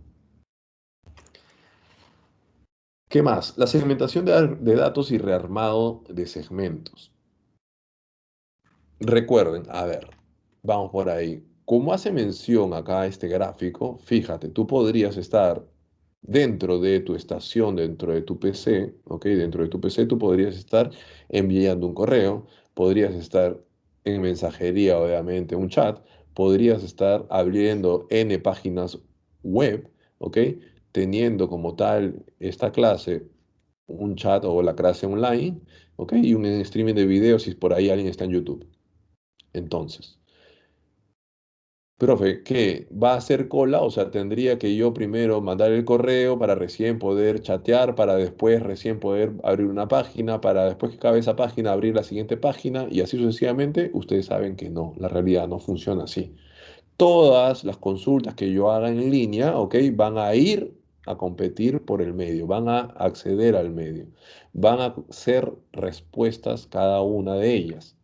¿Qué más? La segmentación de datos y rearmado de segmentos. Recuerden, a ver, vamos por ahí. Como hace mención acá este gráfico, fíjate, tú podrías estar dentro de tu estación, dentro de tu PC, ¿ok? Dentro de tu PC tú podrías estar enviando un correo, podrías estar en mensajería, obviamente, un chat, podrías estar abriendo N páginas web, ¿ok? Teniendo como tal esta clase un chat o la clase online, ¿ok? Y un streaming de videos si por ahí alguien está en YouTube. Entonces, profe, ¿qué? ¿Va a hacer cola? O sea, tendría que yo primero mandar el correo para recién poder chatear, para después recién poder abrir una página, para después que acabe esa página abrir la siguiente página y así sucesivamente. Ustedes saben que no, la realidad no funciona así. Todas las consultas que yo haga en línea, ¿ok? Van a ir a competir por el medio, van a acceder al medio, van a ser respuestas cada una de ellas.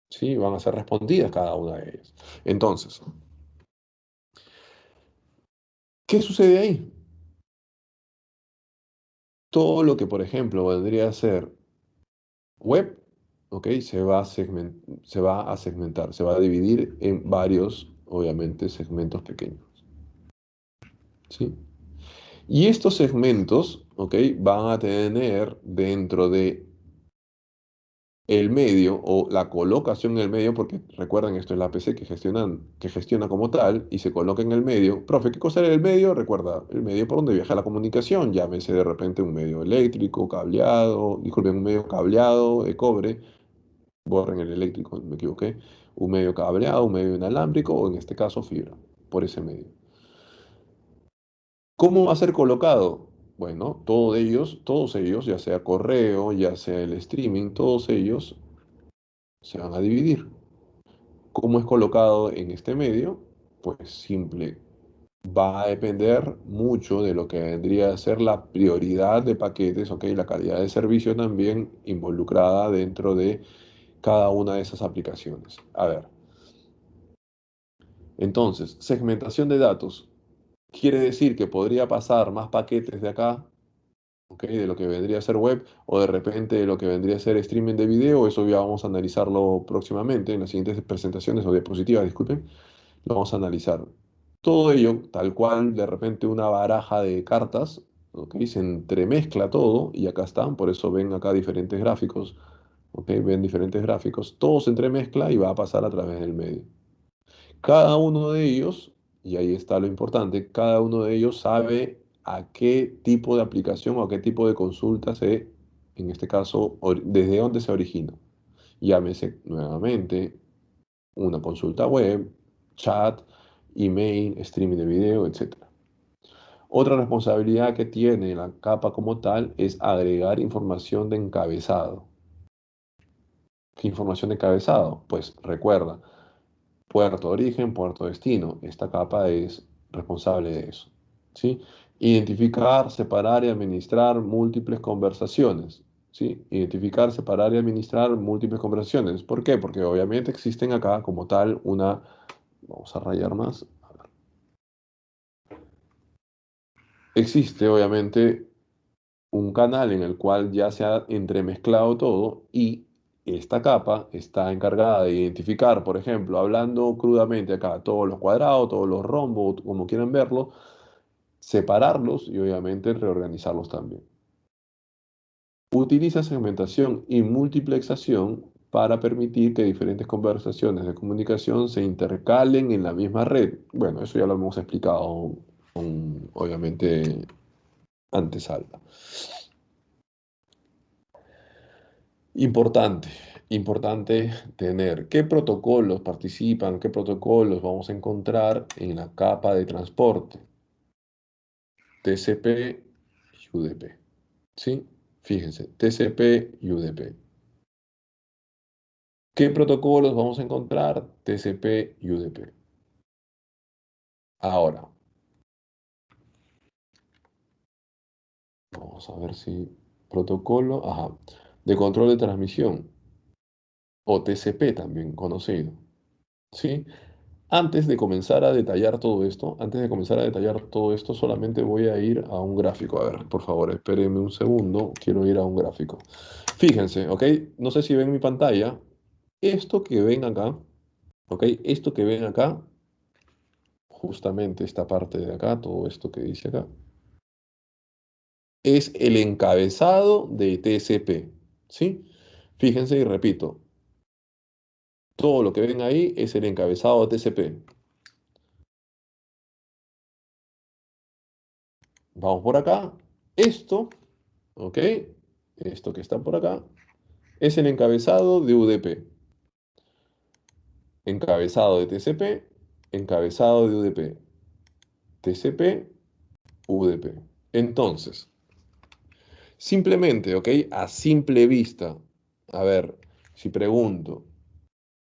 ¿Sí? Van a ser respondidas cada una de ellas. Entonces, ¿qué sucede ahí? Todo lo que, por ejemplo, vendría a ser web, ¿ok? Se va a segmentar, se va a dividir en varios, obviamente, segmentos pequeños, ¿sí? Y estos segmentos, ¿ok? Van a tener dentro de el medio o la colocación en el medio, porque recuerden, esto es la PC que gestiona como tal y se coloca en el medio. Profe, ¿qué cosa era el medio? Recuerda, el medio por donde viaja la comunicación, llámese de repente un medio eléctrico, cableado, disculpen, un medio cableado de cobre, borren el eléctrico, me equivoqué, un medio cableado, un medio inalámbrico o en este caso fibra, por ese medio. ¿Cómo va a ser colocado? Bueno, todos ellos, ya sea correo, ya sea el streaming, todos ellos se van a dividir. ¿Cómo es colocado en este medio? Pues simple. va a depender mucho de lo que vendría a ser la prioridad de paquetes, ¿ok? La calidad de servicio también involucrada dentro de cada una de esas aplicaciones. A ver, entonces, segmentación de datos. Quiere decir que podría pasar más paquetes de acá, ¿ok? De lo que vendría a ser web, o de repente de lo que vendría a ser streaming de video. Eso ya vamos a analizarlo próximamente en las siguientes presentaciones o diapositivas, disculpen. Lo vamos a analizar. Todo ello, tal cual de repente una baraja de cartas, ¿ok? Se entremezcla todo y acá están, por eso ven acá diferentes gráficos, ¿ok? Ven diferentes gráficos, todo se entremezcla y va a pasar a través del medio. Cada uno de ellos, y ahí está lo importante, cada uno de ellos sabe a qué tipo de aplicación o a qué tipo de consulta en este caso, desde dónde se origina. Llámese nuevamente una consulta web, chat, email, streaming de video, etcétera. Otra responsabilidad que tiene la capa como tal es agregar información de encabezado. ¿Qué información de encabezado? Pues recuerda, puerto de origen, puerto de destino. Esta capa es responsable de eso. ¿Sí? Identificar, separar y administrar múltiples conversaciones. ¿Sí? Identificar, separar y administrar múltiples conversaciones. ¿Por qué? Porque obviamente existen acá como tal una... Vamos a rayar más. Existe obviamente un canal en el cual ya se ha entremezclado todo y esta capa está encargada de identificar, por ejemplo, hablando crudamente acá, todos los cuadrados, todos los rombos, como quieran verlo, separarlos y obviamente reorganizarlos también. Utiliza segmentación y multiplexación para permitir que diferentes conversaciones de comunicación se intercalen en la misma red. Bueno, eso ya lo hemos explicado obviamente antes, Alba. Importante, importante tener qué protocolos participan, qué protocolos vamos a encontrar en la capa de transporte, TCP y UDP. ¿Sí? Fíjense, TCP y UDP. ¿Qué protocolos vamos a encontrar? TCP y UDP. Ahora, vamos a ver si protocolo, ajá, de control de transmisión o TCP también conocido. ¿Sí? Antes de comenzar a detallar todo esto, antes de comenzar a detallar todo esto, solamente voy a ir a un gráfico. A ver, por favor, espérenme un segundo. Quiero ir a un gráfico. Fíjense, ¿ok? No sé si ven mi pantalla. Esto que ven acá, ¿ok? Esto que ven acá, justamente esta parte de acá, todo esto que dice acá, es el encabezado de TCP, ¿sí? Fíjense y repito, todo lo que ven ahí es el encabezado de TCP. Vamos por acá. Esto, ¿ok? Esto que está por acá es el encabezado de UDP. Encabezado de TCP, encabezado de UDP. TCP, UDP. Entonces, simplemente, ¿ok? A simple vista, a ver, si pregunto,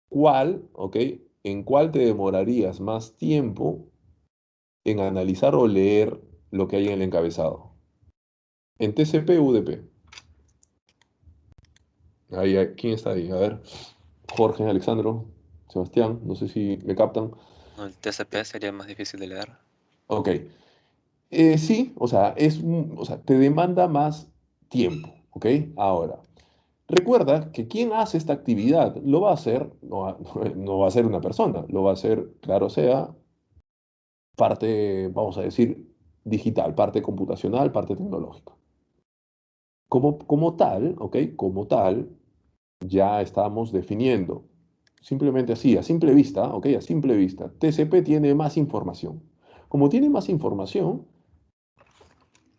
¿cuál, ¿ok? ¿En cuál te demorarías más tiempo en analizar o leer lo que hay en el encabezado? En TCP, UDP. ¿Quién está ahí? A ver, Jorge, Alexandro, Sebastián, no sé si me captan. No, el TCP sería más difícil de leer. Ok. Sí, o sea, o sea, te demanda más tiempo, ¿ok? Ahora, recuerda que quien hace esta actividad lo va a hacer, no va a ser una persona, lo va a hacer, claro sea, parte, vamos a decir, digital, parte computacional, parte tecnológica. Como tal, ¿ok? Como tal, ya estamos definiendo, simplemente así, a simple vista, ¿ok? A simple vista, TCP tiene más información. Como tiene más información,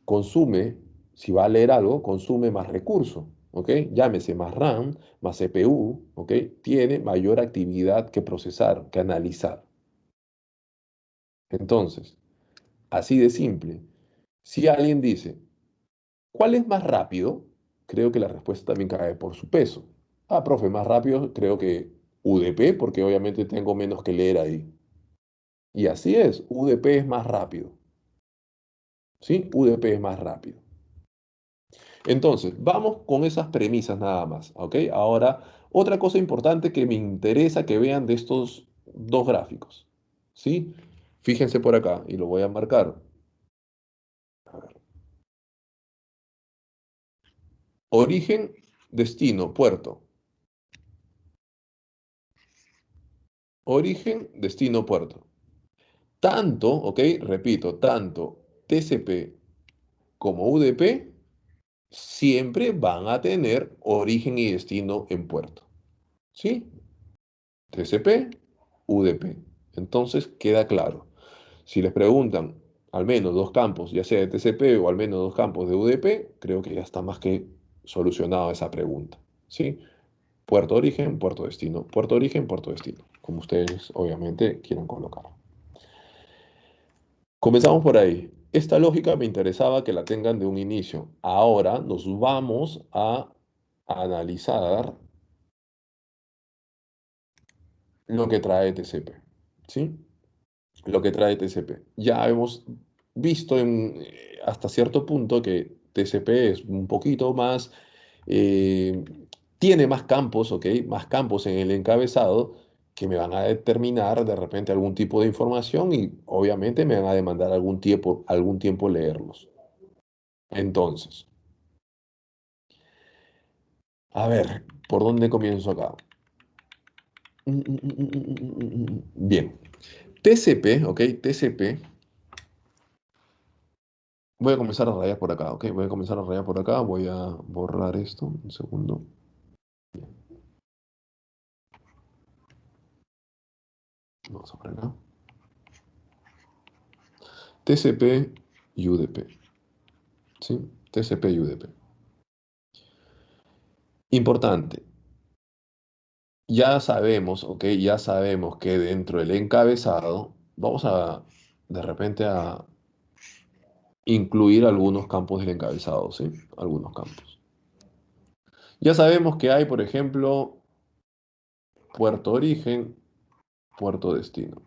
consume, si va a leer algo, consume más recursos, ¿ok? Llámese más RAM, más CPU, ¿ok? Tiene mayor actividad que procesar, que analizar. Entonces, así de simple. Si alguien dice, ¿cuál es más rápido? Creo que la respuesta también cae por su peso. Ah, profe, más rápido creo que UDP, porque obviamente tengo menos que leer ahí. Y así es, UDP es más rápido. ¿Sí? UDP es más rápido. Entonces, vamos con esas premisas nada más, ¿ok? Ahora, otra cosa importante que me interesa que vean de estos dos gráficos, ¿sí? Fíjense por acá y lo voy a marcar. A ver. Origen, destino, puerto. Origen, destino, puerto. Tanto, ¿ok? Repito, tanto TCP como UDP siempre van a tener origen y destino en puerto, ¿sí? TCP, UDP. Entonces queda claro. Si les preguntan al menos dos campos, ya sea de TCP o al menos dos campos de UDP, creo que ya está más que solucionada esa pregunta. ¿Sí? Puerto origen, puerto destino. Puerto origen, puerto destino. Como ustedes obviamente quieran colocar. Comenzamos por ahí. Esta lógica me interesaba que la tengan de un inicio. Ahora nos vamos a analizar lo que trae TCP. ¿Sí? Lo que trae TCP. Ya hemos visto hasta cierto punto que TCP es un poquito más, eh, tiene más campos, ¿ok? Más campos en el encabezado que me van a determinar de repente algún tipo de información y obviamente me van a demandar algún tiempo leerlos. Entonces, a ver, ¿por dónde comienzo acá? Bien, TCP, ¿ok? TCP. Voy a comenzar a rayar por acá, ¿ok? Voy a comenzar a rayar por acá. Voy a borrar esto. Un segundo. Vamos a por acá. TCP y UDP. ¿Sí? TCP y UDP. Importante. Ya sabemos, ¿ok? Ya sabemos que dentro del encabezado vamos a, de repente, a incluir algunos campos del encabezado, ¿sí? Algunos campos. Ya sabemos que hay, por ejemplo, puerto origen, puerto destino.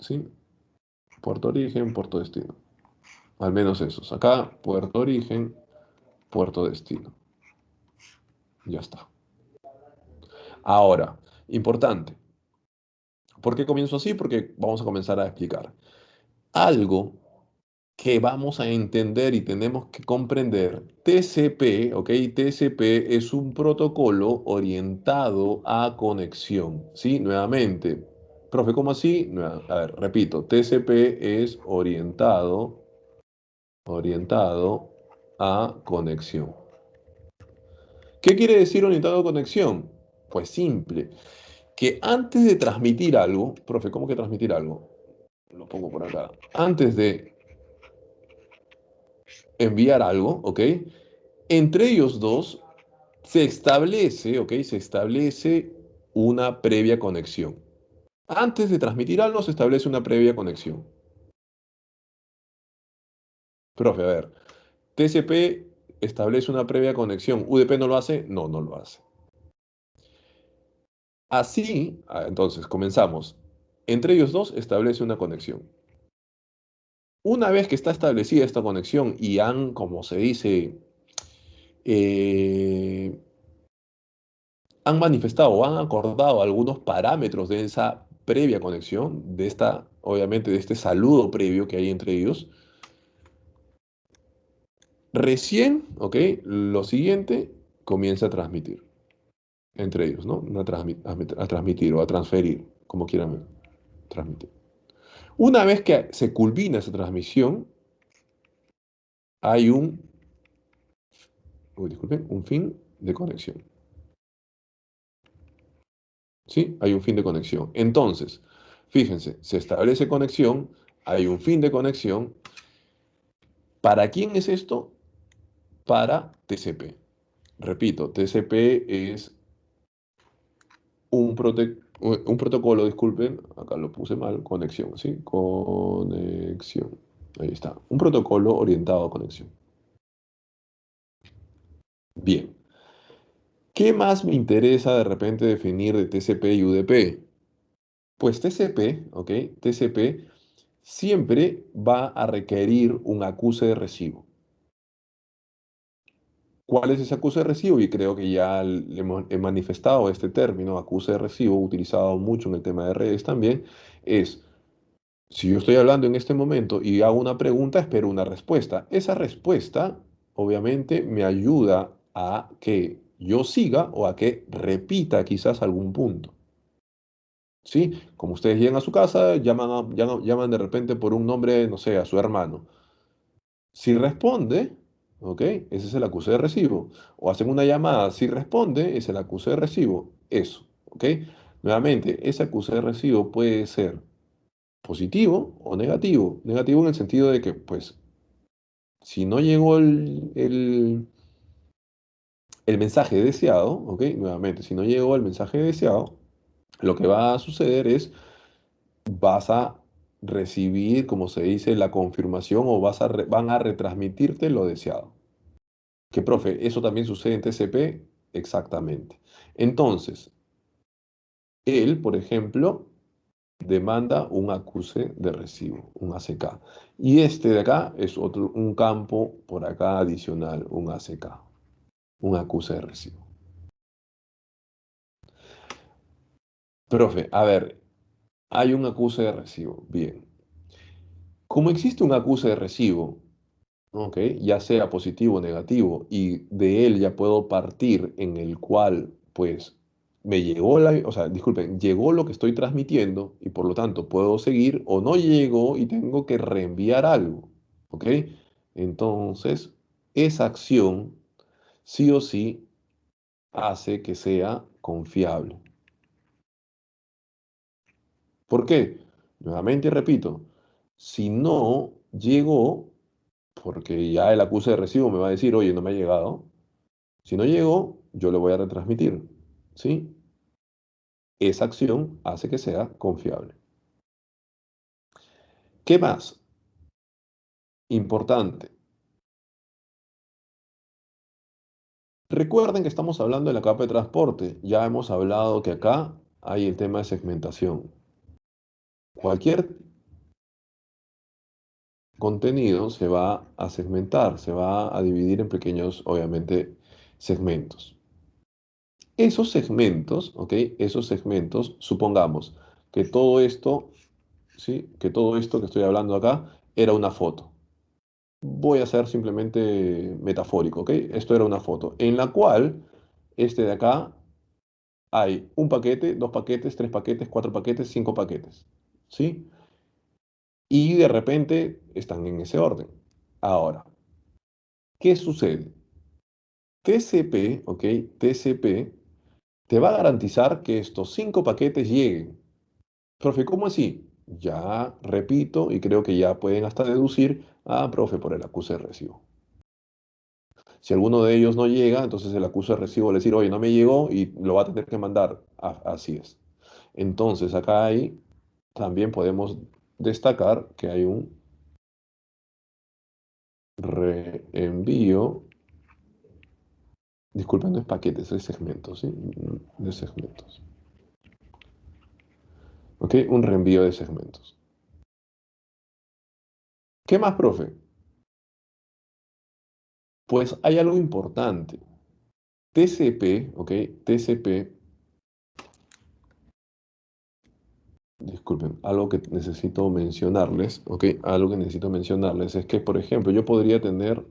¿Sí? Puerto origen, puerto destino. Al menos esos. Acá, puerto origen, puerto destino. Ya está. Ahora, importante. ¿Por qué comienzo así? Porque vamos a comenzar a explicar. Algo que vamos a entender y tenemos que comprender. TCP, ¿ok? TCP es un protocolo orientado a conexión. ¿Sí? Nuevamente. Profe, ¿cómo así? A ver, repito. TCP es orientado a conexión. ¿Qué quiere decir orientado a conexión? Pues simple, que antes de transmitir algo, profe, ¿cómo que transmitir algo? Lo pongo por acá. Antes de enviar algo, ¿ok? Entre ellos dos se establece, ¿ok? Se establece una previa conexión. Antes de transmitir algo se establece una previa conexión. Profe, a ver, TCP establece una previa conexión. ¿UDP no lo hace? No, no lo hace. Así, entonces, comenzamos. Entre ellos dos establece una conexión. Una vez que está establecida esta conexión y han, como se dice, eh, han manifestado o han acordado algunos parámetros de esa previa conexión, de esta, obviamente, de este saludo previo que hay entre ellos, recién, ¿ok? Lo siguiente comienza a transmitir entre ellos, ¿no? A transmitir o a transferir, como quieran transmitir. Una vez que se culmina esa transmisión, hay disculpen, un fin de conexión. ¿Sí? Hay un fin de conexión. Entonces, fíjense, se establece conexión, hay un fin de conexión. ¿Para quién es esto? Para TCP. Repito, TCP es un protocolo, disculpen, acá lo puse mal, conexión, ¿sí? Conexión. Ahí está. Un protocolo orientado a conexión. Bien. ¿Qué más me interesa de repente definir de TCP y UDP? Pues TCP, ¿ok? TCP siempre va a requerir un acuse de recibo. ¿Cuál es ese acuse de recibo? Y creo que ya he manifestado este término, acuse de recibo, utilizado mucho en el tema de redes también, es, si yo estoy hablando en este momento y hago una pregunta, espero una respuesta. Esa respuesta, obviamente, me ayuda a que yo siga o a que repita quizás algún punto. ¿Sí? Como ustedes llegan a su casa, llaman de repente por un nombre, no sé, a su hermano. Si responde, ¿ok? Ese es el acuse de recibo. O hacen una llamada, si responde, es el acuse de recibo. Eso, ¿ok? Nuevamente, ese acuse de recibo puede ser positivo o negativo. Negativo en el sentido de que, pues, si no llegó el mensaje deseado, ¿ok? Nuevamente, si no llegó el mensaje deseado, lo que va a suceder es, vas a recibir, como se dice, la confirmación o van a retransmitirte lo deseado. Que, profe, eso también sucede en TCP, exactamente. Entonces, él, por ejemplo, demanda un acuse de recibo, un ACK. Y este de acá es otro, un campo por acá adicional, un ACK, un acuse de recibo. Profe, a ver, hay un acuse de recibo. Bien. Como existe un acuse de recibo, ¿ok? Ya sea positivo o negativo, y de él ya puedo partir en el cual, pues, me llegó o sea, disculpen, llegó lo que estoy transmitiendo y por lo tanto puedo seguir o no llegó y tengo que reenviar algo, ¿ok? Entonces, esa acción sí o sí hace que sea confiable. ¿Por qué? Nuevamente repito, si no llegó, porque ya el acuse de recibo me va a decir, oye, no me ha llegado. Si no llegó, yo le voy a retransmitir. ¿Sí? Esa acción hace que sea confiable. ¿Qué más? Importante. Recuerden que estamos hablando de la capa de transporte. Ya hemos hablado que acá hay el tema de segmentación. Cualquier contenido se va a segmentar, se va a dividir en pequeños, obviamente, segmentos. Esos segmentos, ¿ok? Esos segmentos, supongamos que todo esto, ¿sí? Que todo esto que estoy hablando acá era una foto. Voy a ser simplemente metafórico, ¿ok? Esto era una foto en la cual este de acá hay un paquete, dos paquetes, tres paquetes, cuatro paquetes, cinco paquetes, ¿sí? Y de repente están en ese orden. Ahora, ¿qué sucede? TCP, ¿ok? TCP te va a garantizar que estos cinco paquetes lleguen. Profe, ¿cómo así? Ya repito y creo que ya pueden hasta deducir, profe, por el acuse de recibo. Si alguno de ellos no llega, entonces el acuse de recibo va a decir, oye, no me llegó y lo va a tener que mandar. Así es. Entonces acá hay, también podemos destacar que hay un reenvío, disculpen, no es paquetes, es segmentos, ¿sí? De segmentos. ¿Ok? Un reenvío de segmentos. ¿Qué más, profe? Pues hay algo importante. TCP, ¿ok? TCP, disculpen, algo que necesito mencionarles, ¿ok? Algo que necesito mencionarles es que, por ejemplo, yo podría tener.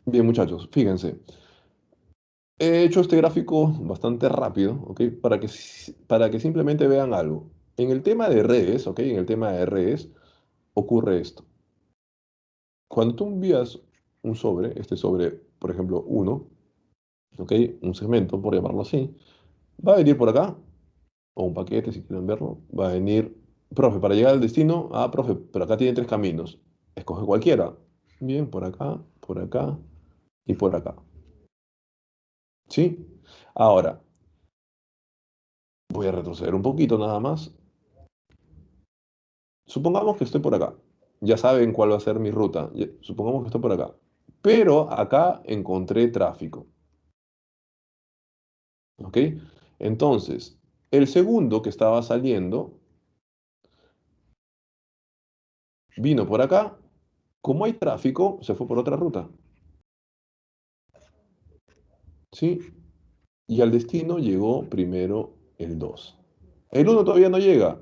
Bien, muchachos, fíjense. He hecho este gráfico bastante rápido, ¿ok? Para que simplemente vean algo. En el tema de redes, ¿ok? En el tema de redes ocurre esto. Cuando tú envías un sobre, este sobre, por ejemplo, uno, ¿ok? Un segmento, por llamarlo así, va a venir por acá, o un paquete, si quieren verlo, va a venir, profe, para llegar al destino, profe, pero acá tiene tres caminos. Escoge cualquiera. Bien, por acá y por acá. ¿Sí? Ahora, voy a retroceder un poquito nada más. Supongamos que estoy por acá. Ya saben cuál va a ser mi ruta. Supongamos que estoy por acá. Pero acá encontré tráfico. ¿Ok? Entonces, el segundo que estaba saliendo vino por acá. Como hay tráfico, se fue por otra ruta. ¿Sí? Y al destino llegó primero el 2. El uno todavía no llega.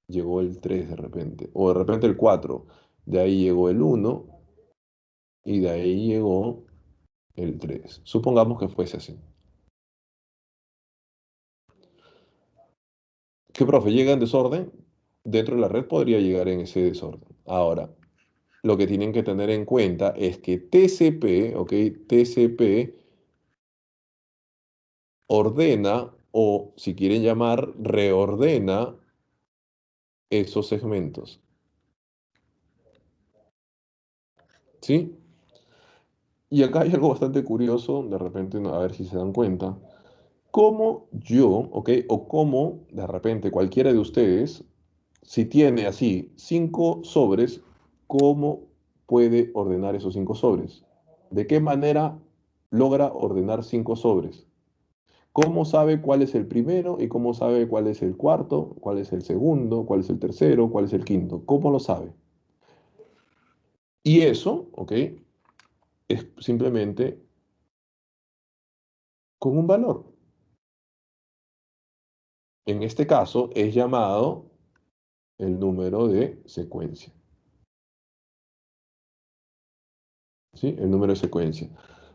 Llegó el 3 de repente. O de repente el 4. De ahí llegó el uno y de ahí llegó el 3. Supongamos que fuese así. ¿Qué, profe? Llega en desorden. Dentro de la red podría llegar en ese desorden. Ahora, lo que tienen que tener en cuenta es que TCP, ¿ok? TCP ordena o, si quieren llamar, reordena esos segmentos. ¿Sí? Y acá hay algo bastante curioso, de repente, a ver si se dan cuenta. Cómo yo, ¿ok? O cómo, de repente, cualquiera de ustedes, si tiene así 5 sobres, ¿cómo puede ordenar esos 5 sobres? ¿De qué manera logra ordenar 5 sobres? ¿Cómo sabe cuál es el primero y cómo sabe cuál es el cuarto, cuál es el segundo, cuál es el tercero, cuál es el quinto? ¿Cómo lo sabe? Y eso, ¿ok? Es simplemente con un valor. En este caso es llamado el número de secuencia. ¿Sí? El número de secuencia.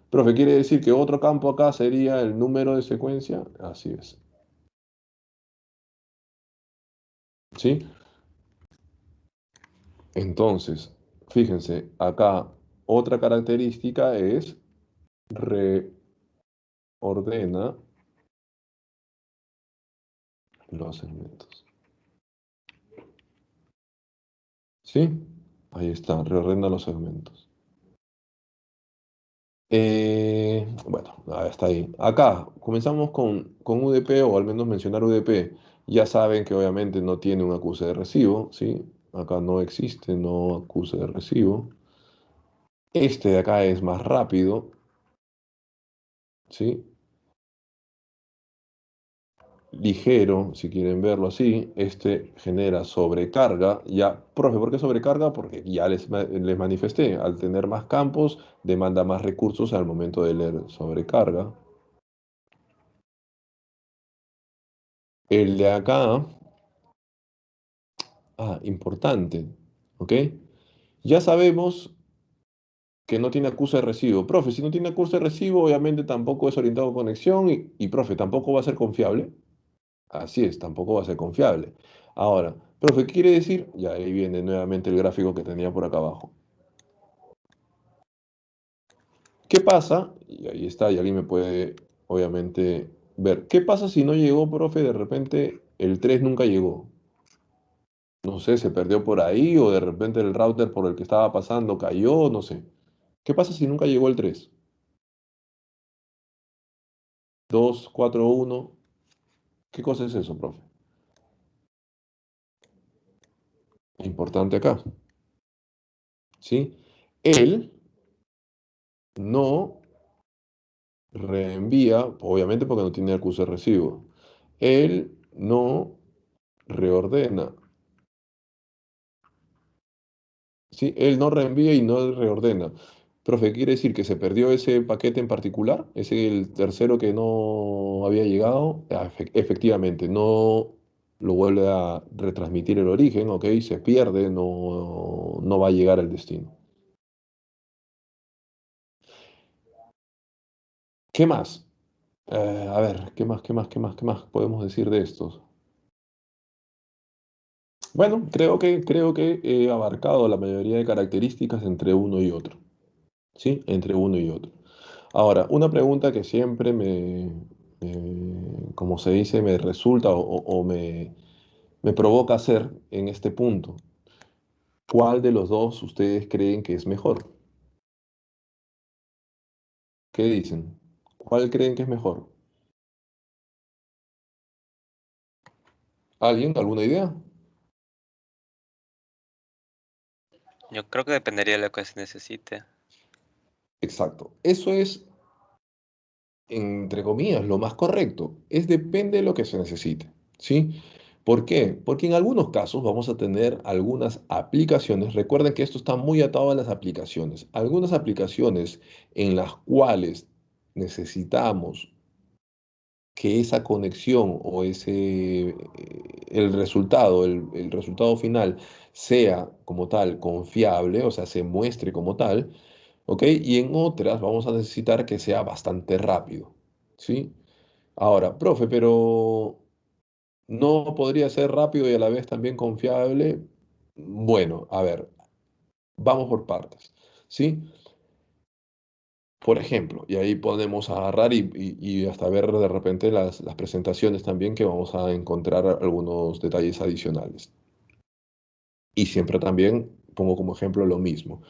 Profe, ¿quiere decir que otro campo acá sería el número de secuencia? Así es. ¿Sí? Entonces, fíjense, acá otra característica es reordena los segmentos. ¿Sí? Ahí está, reordena los segmentos. Bueno, está ahí. Acá comenzamos con UDP, o al menos mencionar UDP. Ya saben que obviamente no tiene un acuse de recibo, ¿sí? Acá no existe no acuse de recibo. Este de acá es más rápido, ¿sí? Ligero, si quieren verlo así. Este genera sobrecarga. Ya, profe, ¿por qué sobrecarga? Porque ya les manifesté, al tener más campos, demanda más recursos al momento de leer sobrecarga. El de acá, importante, ¿ok? Ya sabemos que no tiene acuse de recibo. Profe, si no tiene acuse de recibo, obviamente tampoco es orientado a conexión profe, tampoco va a ser confiable. Así es, tampoco va a ser confiable. Ahora, profe, ¿qué quiere decir? Ya ahí viene nuevamente el gráfico que tenía por acá abajo. ¿Qué pasa? Y ahí está, y alguien me puede, obviamente, ver. ¿Qué pasa si no llegó, profe? De repente el 3 nunca llegó. No sé, se perdió por ahí o de repente el router por el que estaba pasando cayó, no sé. ¿Qué pasa si nunca llegó el 3? 2, 4, 1. ¿Qué cosa es eso, profe? Importante acá, ¿sí? Él no reenvía, obviamente porque no tiene acuse de recibo. Él no reordena, ¿sí? Él no reenvía y no reordena. Profe, ¿quiere decir que se perdió ese paquete en particular? ¿Ese el tercero que no había llegado? Efectivamente, no lo vuelve a retransmitir el origen, ¿ok? Se pierde, no va a llegar al destino. ¿Qué más? A ver, ¿qué más podemos decir de estos? Bueno, creo que he abarcado la mayoría de características entre uno y otro, ¿sí? Entre uno y otro. Ahora, una pregunta que siempre como se dice, me resulta o me provoca hacer en este punto. ¿Cuál de los dos ustedes creen que es mejor? ¿Qué dicen? ¿Cuál creen que es mejor? ¿Alguien? ¿Alguna idea? Yo creo que dependería de lo que se necesite. Exacto. Eso es, entre comillas, lo más correcto. Es depende de lo que se necesite, ¿sí? ¿Por qué? Porque en algunos casos vamos a tener algunas aplicaciones. Recuerden que esto está muy atado a las aplicaciones. Algunas aplicaciones en las cuales necesitamos que esa conexión o el resultado final sea como tal confiable, o sea, se muestre como tal, ¿ok? Y en otras vamos a necesitar que sea bastante rápido, ¿sí? Ahora, profe, pero ¿no podría ser rápido y a la vez también confiable? Bueno, a ver, vamos por partes, ¿sí? Por ejemplo, y ahí podemos agarrar y hasta ver de repente las presentaciones también que vamos a encontrar algunos detalles adicionales. Y siempre también pongo como ejemplo lo mismo.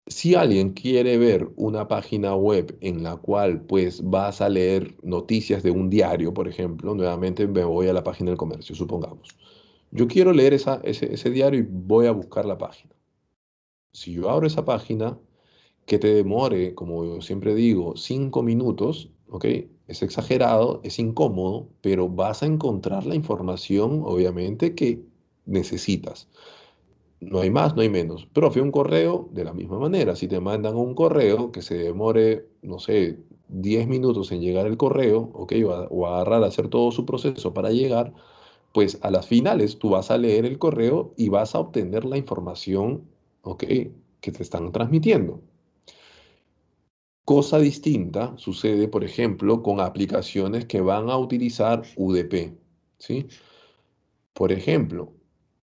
Si alguien quiere ver una página web en la cual pues vas a leer noticias de un diario, por ejemplo, nuevamente me voy a la página del comercio, supongamos. Yo quiero leer ese diario y voy a buscar la página. Si yo abro esa página, que te demore, como yo siempre digo, 5 minutos, ¿ok? Es exagerado, es incómodo, pero vas a encontrar la información, obviamente, que necesitas. No hay más, no hay menos. Profe, un correo, de la misma manera. Si te mandan un correo que se demore, no sé, 10 minutos en llegar el correo, ¿ok? O agarrar, hacer todo su proceso para llegar, pues a las finales tú vas a leer el correo y vas a obtener la información, ¿ok? Que te están transmitiendo. Cosa distinta sucede, por ejemplo, con aplicaciones que van a utilizar UDP, ¿sí? Por ejemplo,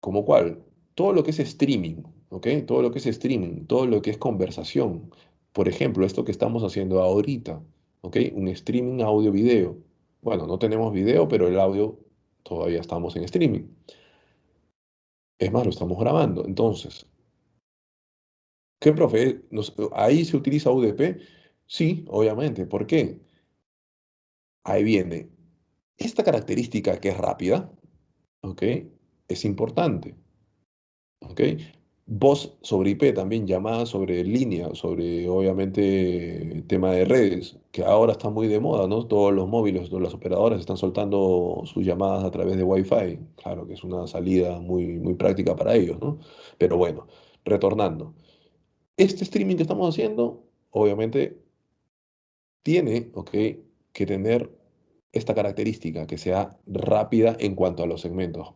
¿como cuál? Todo lo que es streaming, ¿ok? Todo lo que es streaming, todo lo que es conversación. Por ejemplo, esto que estamos haciendo ahorita, ¿ok? Un streaming audio-video. Bueno, no tenemos video, pero el audio todavía estamos en streaming. Es más, lo estamos grabando. Entonces, ¿qué, profe? ¿Ahí se utiliza UDP? Sí, obviamente. ¿Por qué? Ahí viene. Esta característica que es rápida, ¿ok? Es importante, ¿ok? Voz sobre IP también, llamadas sobre línea, sobre obviamente tema de redes, que ahora está muy de moda, ¿no? Todos los móviles, todas las operadoras están soltando sus llamadas a través de Wi-Fi. Claro que es una salida muy, muy práctica para ellos, ¿no? Pero bueno, retornando. Este streaming que estamos haciendo, obviamente tiene, ¿ok? que tener esta característica, que sea rápida en cuanto a los segmentos.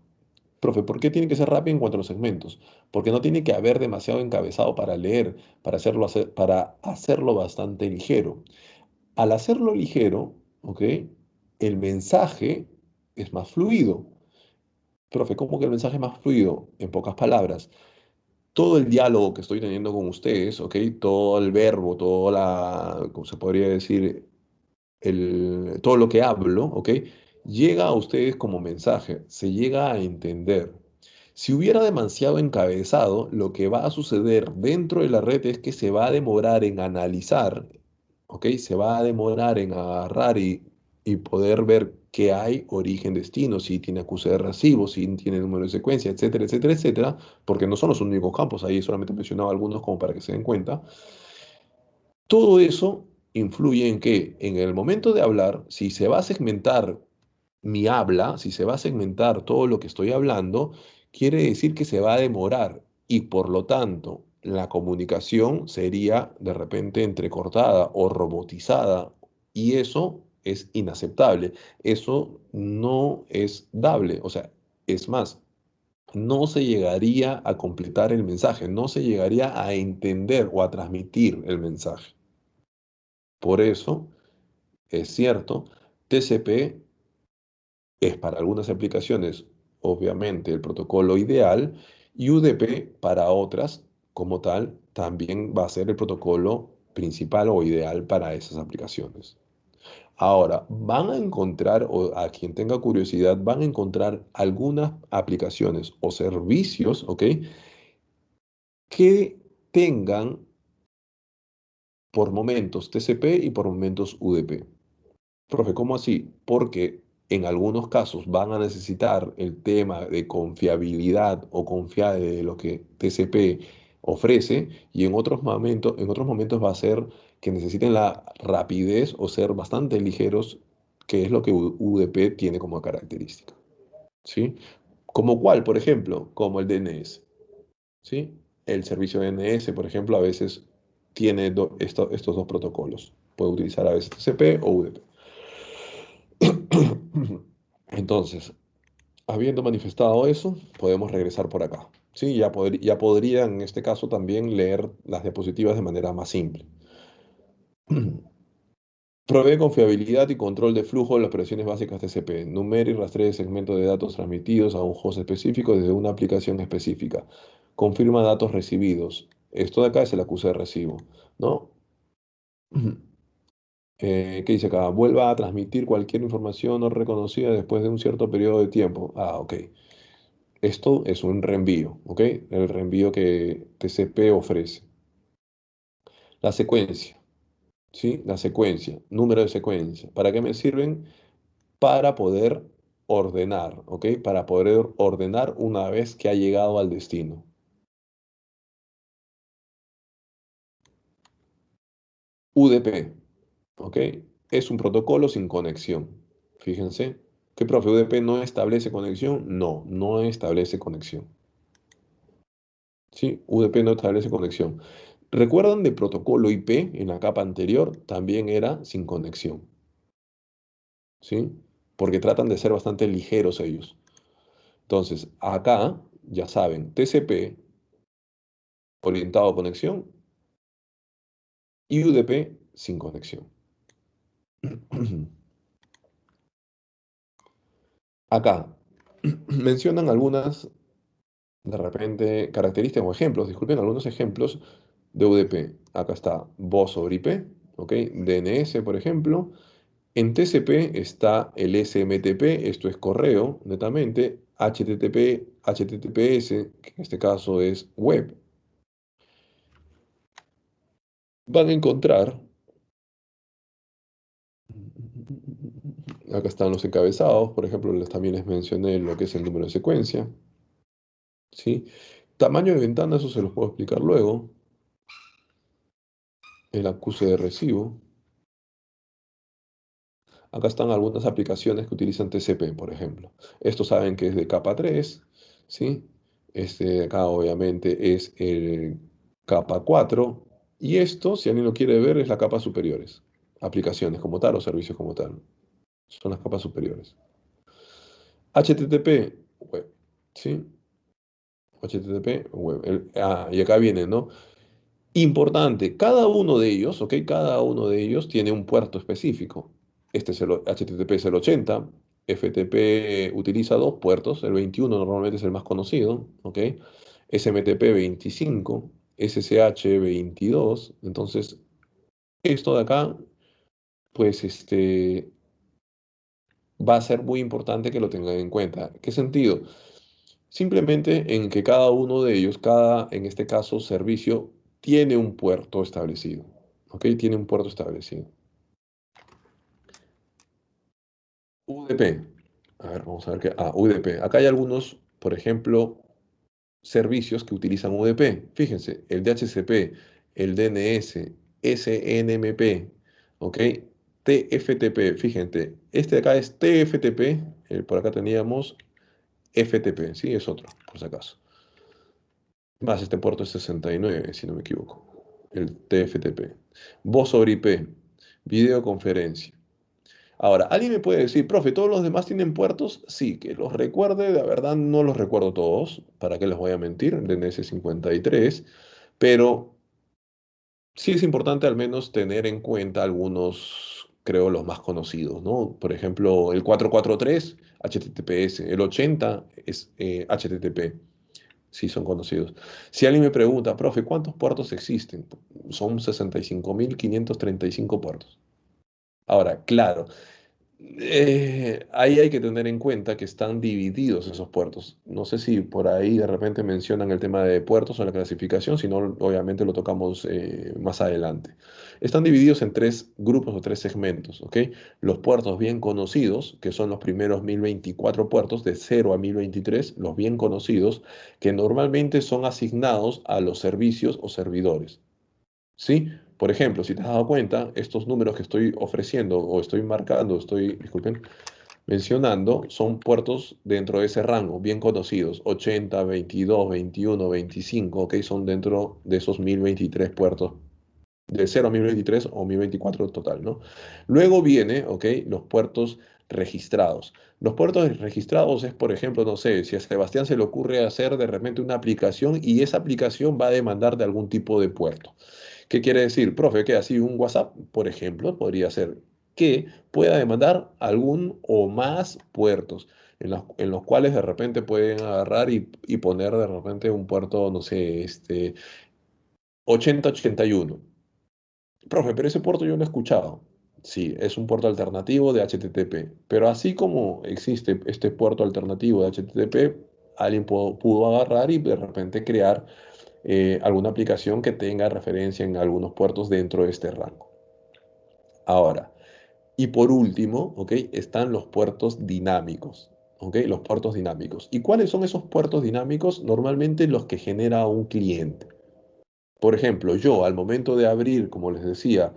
Profe, ¿por qué tiene que ser rápido en cuanto a los segmentos? Porque no tiene que haber demasiado encabezado para leer, para hacerlo bastante ligero. Al hacerlo ligero, ¿ok? El mensaje es más fluido. Profe, ¿cómo que el mensaje es más fluido? En pocas palabras, todo el diálogo que estoy teniendo con ustedes, ¿ok? Todo el verbo, toda la, ¿cómo se podría decir? Todo lo que hablo, ¿ok? Llega a ustedes como mensaje, se llega a entender. Si hubiera demasiado encabezado, lo que va a suceder dentro de la red es que se va a demorar en analizar, ¿ok? Se va a demorar en agarrar y poder ver qué hay, origen, destino, si tiene acuse de recibo, si tiene número de secuencia, etcétera, etcétera, etcétera, porque no son los únicos campos, ahí solamente he mencionado algunos como para que se den cuenta. Todo eso influye en que en el momento de hablar, si se va a segmentar mi habla, si se va a segmentar todo lo que estoy hablando, quiere decir que se va a demorar y por lo tanto la comunicación sería de repente entrecortada o robotizada y eso es inaceptable. Eso no es dable, o sea, es más, no se llegaría a completar el mensaje, no se llegaría a entender o a transmitir el mensaje. Por eso, es cierto, TCP es para algunas aplicaciones, obviamente, el protocolo ideal y UDP para otras, como tal, también va a ser el protocolo principal o ideal para esas aplicaciones. Ahora, van a encontrar, o a quien tenga curiosidad, van a encontrar algunas aplicaciones o servicios, ¿ok? Que tengan por momentos TCP y por momentos UDP. Profe, ¿cómo así? Porque en algunos casos van a necesitar el tema de confiabilidad o confiar de lo que TCP ofrece, y en otros momentos va a ser que necesiten la rapidez o ser bastante ligeros, que es lo que UDP tiene como característica, ¿sí? ¿Como cuál, por ejemplo? Como el DNS, ¿sí? El servicio DNS, por ejemplo, a veces tiene estos dos protocolos. Puede utilizar a veces TCP o UDP. Entonces, habiendo manifestado eso, podemos regresar por acá. Sí, ya podrían en este caso también leer las diapositivas de manera más simple. Provee confiabilidad y control de flujo de las operaciones básicas TCP. Numera y rastrea segmentos de datos transmitidos a un host específico desde una aplicación específica. Confirma datos recibidos. Esto de acá es el acuse de recibo, ¿no? ¿Qué dice acá? Vuelva a transmitir cualquier información no reconocida después de un cierto periodo de tiempo. Ah, ok. Esto es un reenvío, ¿ok? El reenvío que TCP ofrece. La secuencia, ¿sí? La secuencia, número de secuencia. ¿Para qué me sirven? Para poder ordenar, ¿ok? Para poder ordenar una vez que ha llegado al destino. UDP, ¿ok? Es un protocolo sin conexión. Fíjense. ¿Qué, profe? ¿UDP no establece conexión? No, no establece conexión. ¿Sí? UDP no establece conexión. ¿Recuerdan de protocolo IP en la capa anterior? También era sin conexión, ¿sí? Porque tratan de ser bastante ligeros ellos. Entonces, acá, ya saben, TCP orientado a conexión y UDP sin conexión. Acá mencionan algunas, de repente, características o ejemplos, disculpen, algunos ejemplos de UDP. Acá está voz sobre IP, ¿ok? DNS, por ejemplo. En TCP está el SMTP, esto es correo, netamente. HTTP, HTTPS, que en este caso es web. Van a encontrar, acá están los encabezados, por ejemplo, también les mencioné lo que es el número de secuencia, ¿sí? Tamaño de ventana, eso se los puedo explicar luego. El acuse de recibo. Acá están algunas aplicaciones que utilizan TCP, por ejemplo. Estos saben que es de capa 3, ¿sí? Este de acá obviamente es el capa 4. Y esto, si alguien lo quiere ver, es la capa superiores. Aplicaciones como tal o servicios como tal. Son las capas superiores. HTTP, web, ¿sí? HTTP, web. Y acá viene, ¿no? Importante, cada uno de ellos, ¿ok? Cada uno de ellos tiene un puerto específico. Este es el HTTP es el 80, FTP utiliza dos puertos, el 21 normalmente es el más conocido, ¿ok? SMTP 25, SSH 22. Entonces, esto de acá, pues va a ser muy importante que lo tengan en cuenta. ¿Qué sentido? Simplemente en que cada uno de ellos, en este caso, servicio, tiene un puerto establecido. ¿Ok? Tiene un puerto establecido. UDP. A ver, vamos a ver qué. Ah, UDP. Acá hay algunos, por ejemplo, servicios que utilizan UDP. Fíjense, el DHCP, el DNS, SNMP, ¿ok? TFTP. Fíjense, este de acá es TFTP. Por acá teníamos FTP, ¿sí? Es otro, por si acaso. Más este puerto es 69, si no me equivoco. El TFTP. Voz sobre IP. Videoconferencia. Ahora, ¿alguien me puede decir, profe, todos los demás tienen puertos? Sí, que los recuerde, de verdad no los recuerdo todos. ¿Para qué les voy a mentir? El DNS 53. Pero sí es importante al menos tener en cuenta algunos, creo, los más conocidos, ¿no? Por ejemplo, el 443, HTTPS. El 80 es HTTP. Sí, son conocidos. Si alguien me pregunta, profe, ¿cuántos puertos existen? Son 65.535 puertos. Ahora, claro, Ahí hay que tener en cuenta que están divididos esos puertos. No sé si por ahí de repente mencionan el tema de puertos o la clasificación, si no, obviamente lo tocamos más adelante. Están divididos en tres grupos o tres segmentos, ¿ok? Los puertos bien conocidos, que son los primeros 1024 puertos, de 0 a 1023, los bien conocidos, que normalmente son asignados a los servicios o servidores. ¿Sí? Por ejemplo, si te has dado cuenta, estos números que estoy ofreciendo o estoy marcando, disculpen, mencionando, son puertos dentro de ese rango, bien conocidos, 80, 22, 21, 25, ¿ok? Son dentro de esos 1023 puertos, de 0 a 1023 o 1024 total, ¿no? Luego viene, ¿ok? Los puertos registrados. Los puertos registrados es, por ejemplo, no sé, si a Sebastián se le ocurre hacer de repente una aplicación y esa aplicación va a demandar de algún tipo de puerto. ¿Qué quiere decir, profe? Que así un WhatsApp, por ejemplo, podría ser que pueda demandar algún o más puertos en los cuales de repente pueden agarrar y poner de repente un puerto, no sé, 8081. Profe, pero ese puerto yo lo he escuchado. Sí, es un puerto alternativo de HTTP. Pero así como existe este puerto alternativo de HTTP, alguien pudo agarrar y de repente crear alguna aplicación que tenga referencia en algunos puertos dentro de este rango. Ahora, y por último, ¿ok? Están los puertos dinámicos, ¿ok? Los puertos dinámicos. ¿Y cuáles son esos puertos dinámicos? Normalmente los que genera un cliente. Por ejemplo, yo al momento de abrir, como les decía,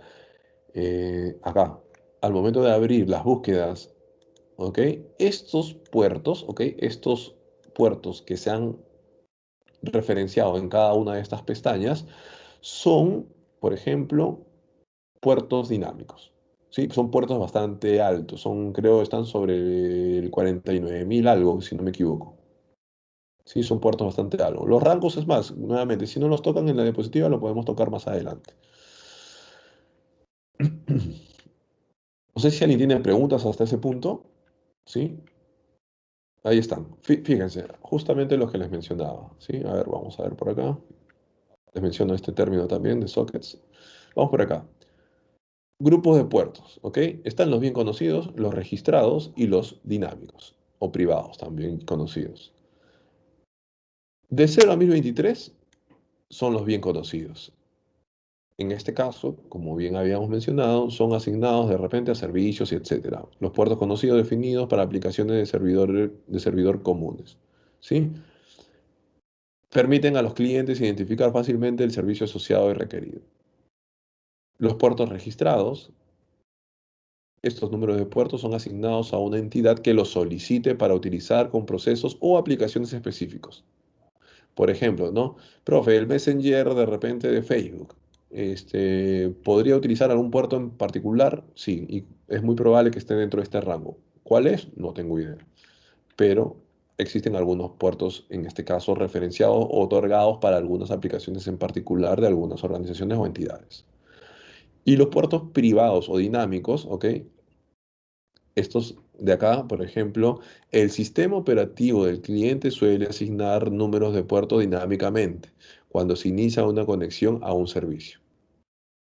acá, al momento de abrir las búsquedas, ¿ok? Estos puertos, ¿ok? Estos puertos que se han referenciado en cada una de estas pestañas son, por ejemplo, puertos dinámicos. ¿Sí? Son puertos bastante altos, creo, están sobre el 49.000 algo, si no me equivoco. Sí, son puertos bastante altos. Los rangos, es más, nuevamente, si no los tocan en la diapositiva, lo podemos tocar más adelante. No sé si alguien tiene preguntas hasta ese punto. ¿Sí? Ahí están. Fíjense, justamente lo que les mencionaba. ¿Sí? A ver, vamos a ver por acá. Les menciono este término también de sockets. Vamos por acá. Grupos de puertos, ¿ok? Están los bien conocidos, los registrados y los dinámicos o privados también conocidos. De 0 a 1023 son los bien conocidos. En este caso, como bien habíamos mencionado, son asignados de repente a servicios y etcétera. Los puertos conocidos definidos para aplicaciones de servidor comunes, ¿sí? Permiten a los clientes identificar fácilmente el servicio asociado y requerido. Los puertos registrados, estos números de puertos son asignados a una entidad que los solicite para utilizar con procesos o aplicaciones específicos. Por ejemplo, ¿no? Profe, el Messenger de repente de Facebook, ¿podría utilizar algún puerto en particular? Sí, y es muy probable que esté dentro de este rango. ¿Cuál es? No tengo idea. Pero existen algunos puertos, en este caso, referenciados o otorgados para algunas aplicaciones en particular de algunas organizaciones o entidades. Y los puertos privados o dinámicos, ¿ok? Estos de acá, por ejemplo, el sistema operativo del cliente suele asignar números de puerto dinámicamente cuando se inicia una conexión a un servicio,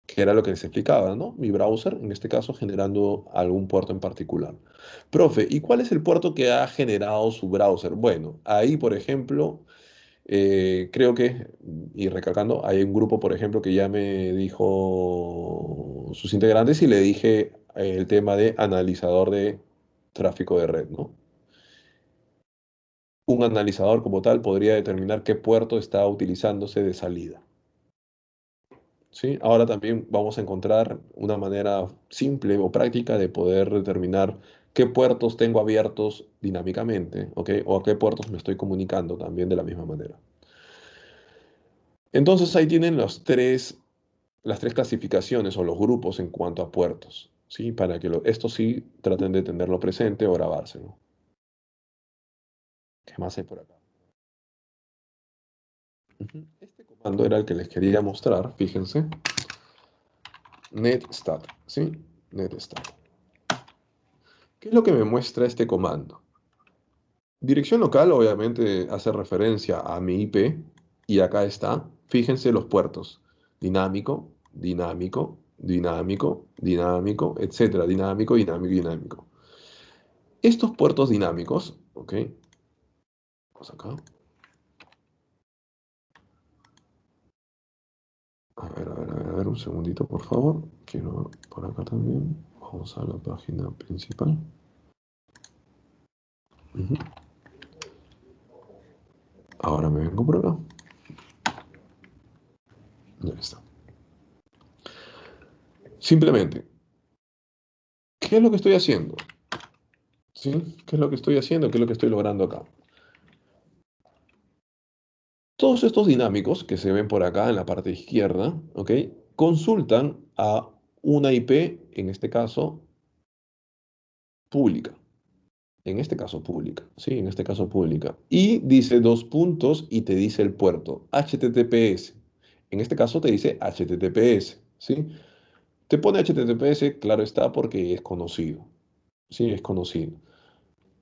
que era lo que les explicaba, ¿no? Mi browser, en este caso, generando algún puerto en particular. Profe, ¿y cuál es el puerto que ha generado su browser? Bueno, ahí, por ejemplo, creo que, y recalcando, hay un grupo, por ejemplo, que ya me dijo sus integrantes y le dije el tema de analizador de tráfico de red, ¿no? Un analizador como tal podría determinar qué puerto está utilizándose de salida, ¿sí? Ahora también vamos a encontrar una manera simple o práctica de poder determinar qué puertos tengo abiertos dinámicamente, ¿ok? O a qué puertos me estoy comunicando también de la misma manera. Entonces ahí tienen las tres clasificaciones o los grupos en cuanto a puertos, ¿sí? Para que esto sí traten de tenerlo presente o grabárselo. ¿Qué más hay por acá? Ujú. Este comando era el que les quería mostrar, fíjense. Netstat, ¿sí? Netstat. ¿Qué es lo que me muestra este comando? Dirección local obviamente hace referencia a mi IP y acá está, fíjense los puertos, dinámico, dinámico, dinámico, dinámico, etcétera, dinámico, dinámico, dinámico. Estos puertos dinámicos, ¿ok? Vamos acá. A ver, un segundito, por favor. Quiero por acá también. Vamos a la página principal. Ujú. Ahora me vengo por acá. Ya está. Simplemente, ¿qué es lo que estoy haciendo? ¿Sí? ¿Qué es lo que estoy haciendo? ¿Qué es lo que estoy logrando acá? Todos estos dinámicos que se ven por acá en la parte izquierda, ¿ok? Consultan a una IP, en este caso, pública. En este caso pública, ¿sí? En este caso pública. Y dice dos puntos y te dice el puerto, HTTPS. En este caso te dice HTTPS, ¿sí? Te pone HTTPS, claro está, porque es conocido, ¿sí? Es conocido.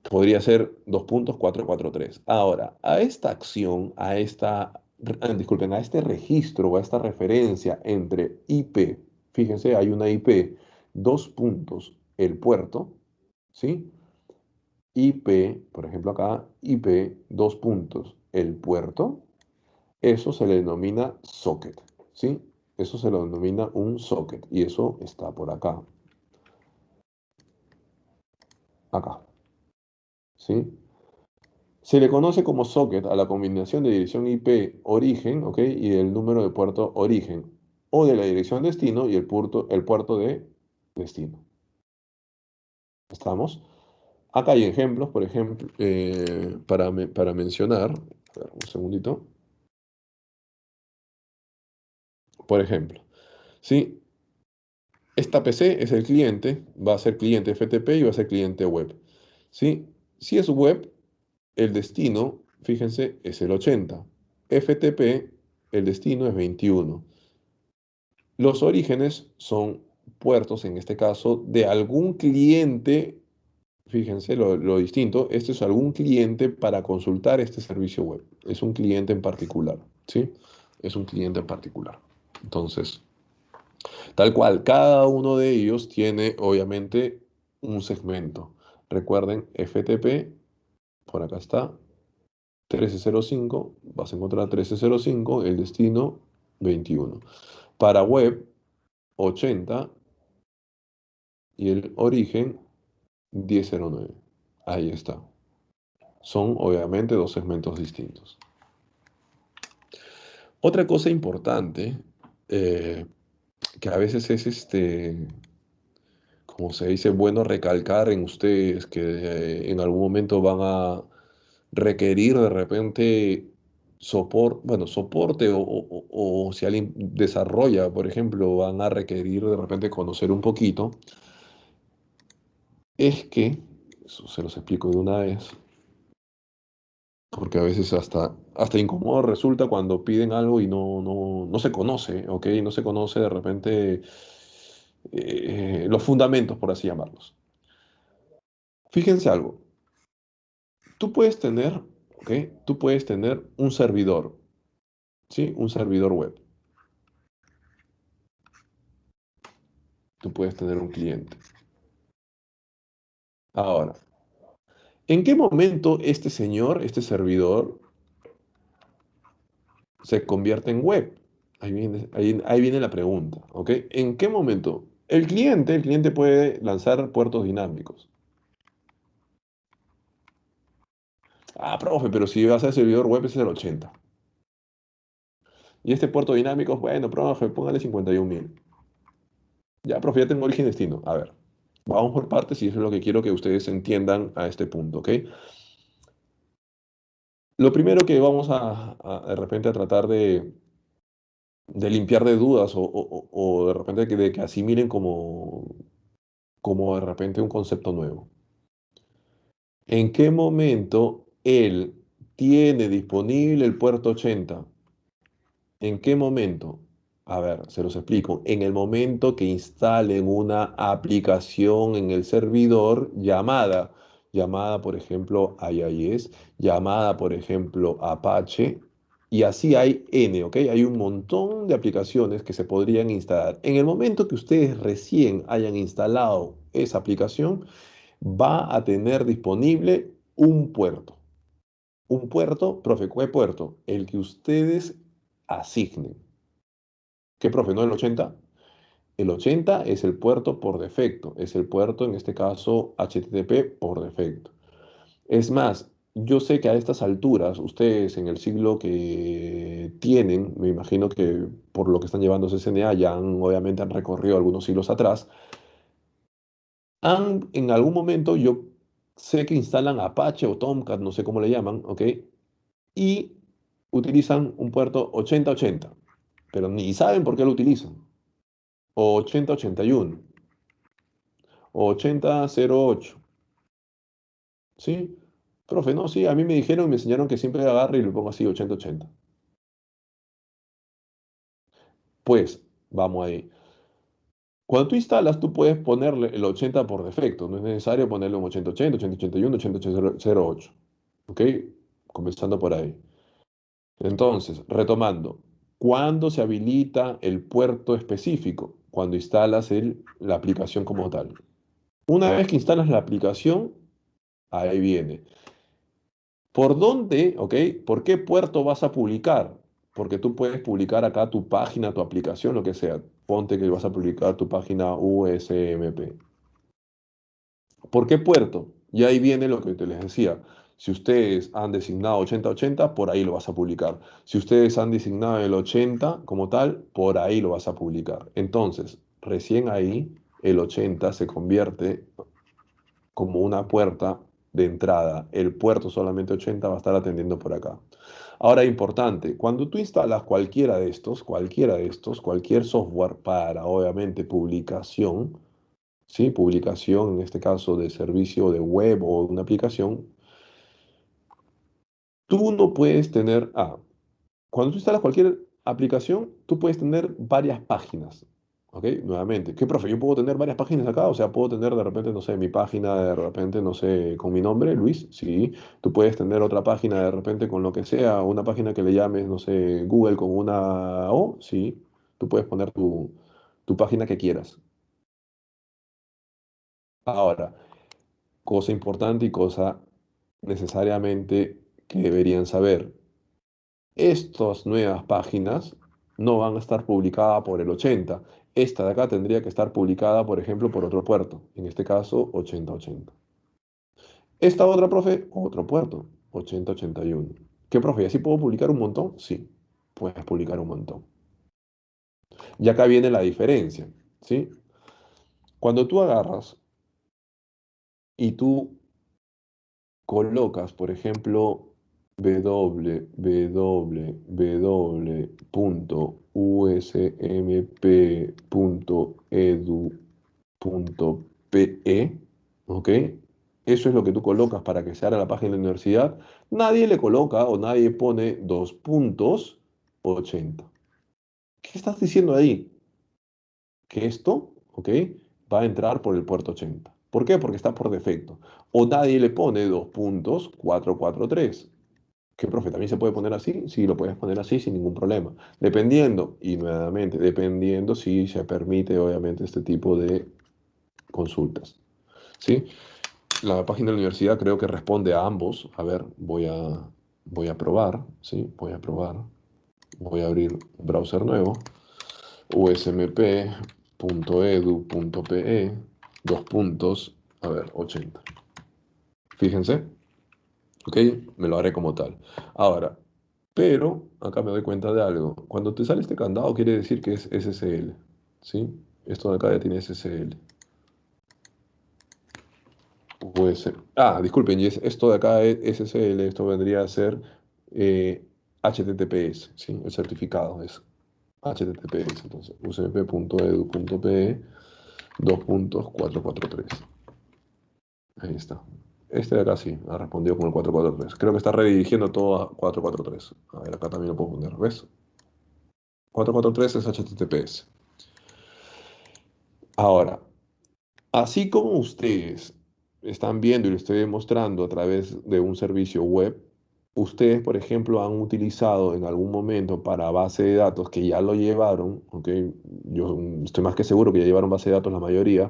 Podría ser 2.443. Ahora, a esta acción, disculpen, a este registro o a esta referencia entre IP, fíjense, hay una IP, dos puntos, el puerto, ¿sí? IP, por ejemplo acá, IP, dos puntos, el puerto, eso se le denomina socket, ¿sí? Eso se lo denomina un socket y eso está por acá, acá, ¿sí? Se le conoce como socket a la combinación de dirección IP origen, ¿ok? Y el número de puerto origen, o de la dirección destino y el puerto de destino. ¿Estamos? Acá hay ejemplos, por ejemplo, para mencionar, a ver, un segundito, por ejemplo, ¿sí? Esta PC es el cliente, va a ser cliente FTP y va a ser cliente web, ¿sí? Si es web, el destino, fíjense, es el 80. FTP, el destino es 21. Los orígenes son puertos, en este caso, de algún cliente. Fíjense lo distinto. Este es algún cliente para consultar este servicio web. Es un cliente en particular, ¿sí? Es un cliente en particular. Entonces, tal cual, cada uno de ellos tiene, obviamente, un segmento. Recuerden, FTP, por acá está, 1305. Vas a encontrar 1305, el destino 21. Para web, 80 y el origen 1009. Ahí está. Son obviamente dos segmentos distintos. Otra cosa importante, eh, que a veces es como se dice, bueno recalcar en ustedes que en algún momento van a requerir de repente soporte o si alguien desarrolla, por ejemplo, van a requerir de repente conocer un poquito, es que, eso se los explico de una vez, porque a veces hasta incómodo resulta cuando piden algo y no se conoce, ¿ok? No se conoce de repente los fundamentos, por así llamarlos. Fíjense algo, tú puedes tener, ¿ok? Tú puedes tener un servidor, ¿sí? Un servidor web. Tú puedes tener un cliente. Ahora, ¿en qué momento este señor, este servidor, se convierte en web? Ahí viene la pregunta, ¿ok? ¿En qué momento? El cliente puede lanzar puertos dinámicos. Ah, profe, pero si vas a hacer servidor web ese es el 80. Y este puerto dinámico, bueno, profe, póngale 51.000. Ya, profe, ya tengo origen y destino. A ver, vamos por partes y eso es lo que quiero que ustedes entiendan a este punto, ¿ok? Lo primero que vamos de repente a tratar de limpiar de dudas o de repente de que asimilen como de repente un concepto nuevo. ¿En qué momento él tiene disponible el puerto 80? ¿En qué momento? A ver, se los explico. En el momento que instalen una aplicación en el servidor llamada por ejemplo IIS, llamada por ejemplo Apache, y así hay N, ¿ok? Hay un montón de aplicaciones que se podrían instalar. En el momento que ustedes recién hayan instalado esa aplicación, va a tener disponible un puerto. Un puerto, profe, ¿cuál puerto? El que ustedes asignen. ¿Qué, profe? ¿No el 80? El 80 es el puerto por defecto, es el puerto, en este caso, HTTP por defecto. Es más, yo sé que a estas alturas, ustedes en el siglo que tienen, me imagino que por lo que están llevando CCNA, ya obviamente han recorrido algunos siglos atrás, en algún momento, yo sé que instalan Apache o Tomcat, no sé cómo le llaman, ¿ok? Y utilizan un puerto 8080, pero ni saben por qué lo utilizan. O 8081, o 8008, ¿sí? Profe, no, sí, a mí me dijeron y me enseñaron que siempre agarre y lo pongo así, 8080. Pues, vamos ahí. Cuando tú instalas, tú puedes ponerle el 80 por defecto. No es necesario ponerle un 8080, 8081, 8008. ¿Ok? Comenzando por ahí. Entonces, retomando, ¿cuándo se habilita el puerto específico? Cuando instalas la aplicación como tal. Una vez que instalas la aplicación, ahí viene. ¿Por dónde, ok? ¿Por qué puerto vas a publicar? Porque tú puedes publicar acá tu página, tu aplicación, lo que sea. Ponte que vas a publicar tu página USMP. ¿Por qué puerto? Y ahí viene lo que te les decía. Si ustedes han designado 8080, por ahí lo vas a publicar. Si ustedes han designado el 80 como tal, por ahí lo vas a publicar. Entonces, recién ahí el 80 se convierte como una puerta de entrada. El puerto solamente 80 va a estar atendiendo por acá. Ahora, importante, cuando tú instalas cualquier software para, obviamente, publicación, ¿sí? Publicación, en este caso, de servicio de web o de una aplicación, tú no puedes tener, cuando tú instalas cualquier aplicación, tú puedes tener varias páginas. ¿Ok? Nuevamente, ¿qué, profe? Yo puedo tener varias páginas acá, o sea, puedo tener de repente, no sé, mi página, de repente, no sé, con mi nombre, Luis, sí. Tú puedes tener otra página de repente con lo que sea, una página que le llames, no sé, Google con una O, sí. Tú puedes poner tu página que quieras. Ahora, cosa importante y cosa necesariamente que deberían saber. Estas nuevas páginas no van a estar publicadas por el 80. Esta de acá tendría que estar publicada, por ejemplo, por otro puerto. En este caso, 8080. Esta otra, profe, otro puerto, 8081. ¿Qué, profe? ¿Y así puedo publicar un montón? Sí, puedes publicar un montón. Y acá viene la diferencia, ¿sí? Cuando tú agarras y tú colocas, por ejemplo, www.usmp.edu.pe, ¿ok? Eso es lo que tú colocas para que se abra la página de la universidad. Nadie le coloca o nadie pone 2.80. ¿Qué estás diciendo ahí? Que esto, ¿ok? Va a entrar por el puerto 80. ¿Por qué? Porque está por defecto. O nadie le pone 2.443. ¿Qué, profe? ¿También se puede poner así? Sí, lo puedes poner así sin ningún problema. Dependiendo, y nuevamente, dependiendo si se permite, obviamente, este tipo de consultas. ¿Sí? La página de la universidad creo que responde a ambos. A ver, voy a probar, ¿sí? Voy a probar. Voy a abrir un browser nuevo. usmp.edu.pe, dos puntos, a ver, 80. Fíjense, ¿ok? Me lo haré como tal. Ahora, pero acá me doy cuenta de algo. Cuando te sale este candado quiere decir que es SSL, ¿sí? Esto de acá ya tiene SSL. Pues, disculpen, y esto de acá es SSL, esto vendría a ser HTTPS, ¿sí? El certificado es HTTPS, entonces, usmp.edu.pe 2.443. Ahí está. Este de acá sí, ha respondido con el 443. Creo que está redirigiendo todo a 443. A ver, acá también lo puedo poner, ¿ves? 443 es HTTPS. Ahora, así como ustedes están viendo y lo estoy demostrando a través de un servicio web, ustedes, por ejemplo, han utilizado en algún momento para base de datos que ya lo llevaron, ¿ok? Yo estoy más que seguro que ya llevaron base de datos la mayoría,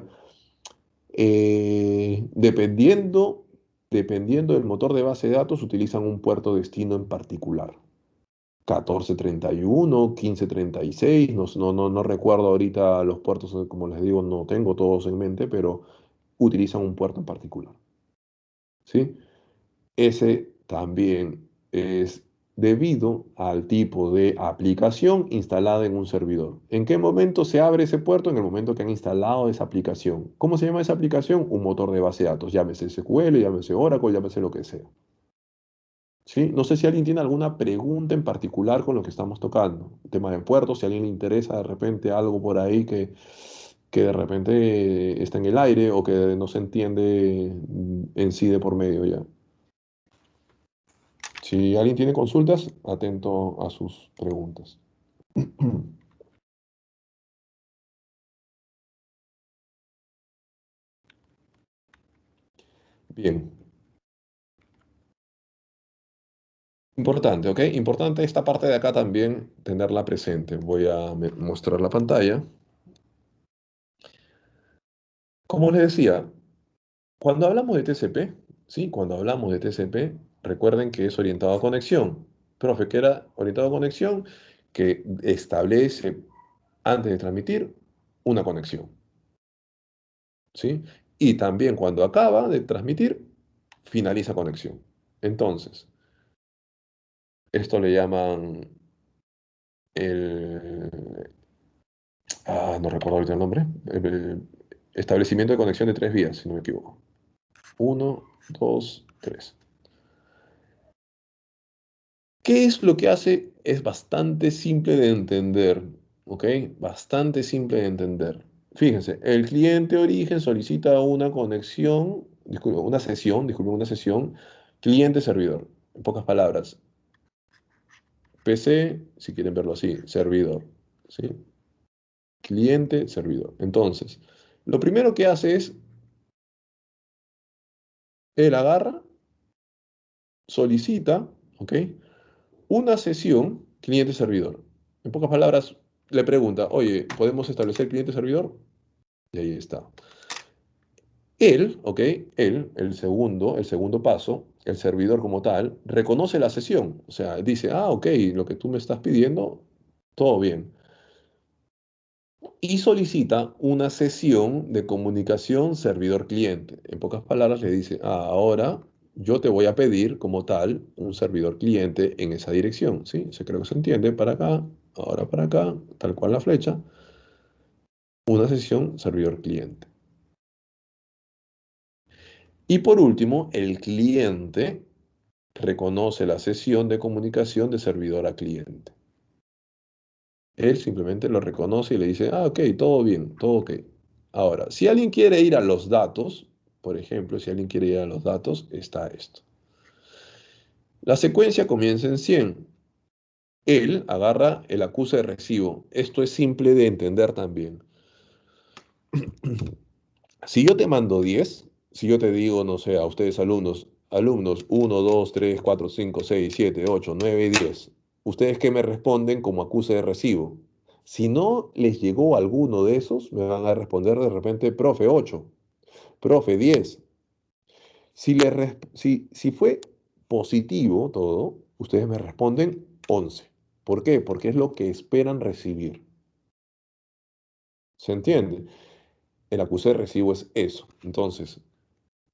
Dependiendo, dependiendo del motor de base de datos, utilizan un puerto destino en particular. 1431, 1536, no recuerdo ahorita los puertos, como les digo, no tengo todos en mente, pero utilizan un puerto en particular. ¿Sí? Ese también es debido al tipo de aplicación instalada en un servidor. ¿En qué momento se abre ese puerto? En el momento que han instalado esa aplicación. ¿Cómo se llama esa aplicación? Un motor de base de datos. Llámese SQL, llámese Oracle, llámese lo que sea. ¿Sí? No sé si alguien tiene alguna pregunta en particular con lo que estamos tocando. El tema de puertos, si a alguien le interesa de repente algo por ahí que de repente está en el aire o que no se entiende en sí de por medio ya. Si alguien tiene consultas, atento a sus preguntas. Bien, importante, ¿ok? Importante esta parte de acá también tenerla presente. Voy a mostrar la pantalla. Como les decía, cuando hablamos de TCP, ¿sí? Cuando hablamos de TCP, recuerden que es orientado a conexión. Profe, que era orientado a conexión, que establece, antes de transmitir, una conexión, ¿sí? Y también cuando acaba de transmitir, finaliza conexión. Entonces, esto le llaman el... no recuerdo ahorita el nombre. El establecimiento de conexión de tres vías, si no me equivoco. Uno, dos, tres. ¿Qué es lo que hace? Es bastante simple de entender, ¿ok? Bastante simple de entender. Fíjense, el cliente origen solicita una conexión, disculpe, una sesión cliente-servidor. En pocas palabras, PC, si quieren verlo así, servidor, ¿sí? Cliente-servidor. Entonces, lo primero que hace es, él agarra, solicita, ¿ok? Una sesión cliente-servidor. En pocas palabras, le pregunta, oye, ¿podemos establecer cliente-servidor? Y ahí está. Él, ¿ok? Él, el segundo paso, el servidor como tal, reconoce la sesión. O sea, dice, ok, lo que tú me estás pidiendo, todo bien. Y solicita una sesión de comunicación servidor-cliente. En pocas palabras, le dice, ahora yo te voy a pedir como tal un servidor cliente en esa dirección. ¿Sí? Se creo que se entiende para acá, ahora para acá, tal cual la flecha, una sesión servidor-cliente. Y por último, el cliente reconoce la sesión de comunicación de servidor a cliente. Él simplemente lo reconoce y le dice, ok, todo bien, todo ok. Ahora, si alguien quiere ir a los datos, por ejemplo, si alguien quiere ir a los datos, está esto. La secuencia comienza en 100. Él agarra el acuse de recibo. Esto es simple de entender también. Si yo te mando 10, si yo te digo, no sé, a ustedes alumnos 1, 2, 3, 4, 5, 6, 7, 8, 9 y 10, ¿ustedes qué me responden como acuse de recibo? Si no les llegó alguno de esos, me van a responder de repente, profe 8, profe 10. Si fue positivo todo, ustedes me responden 11. ¿Por qué? Porque es lo que esperan recibir. ¿Se entiende? El acuse de recibo es eso. Entonces,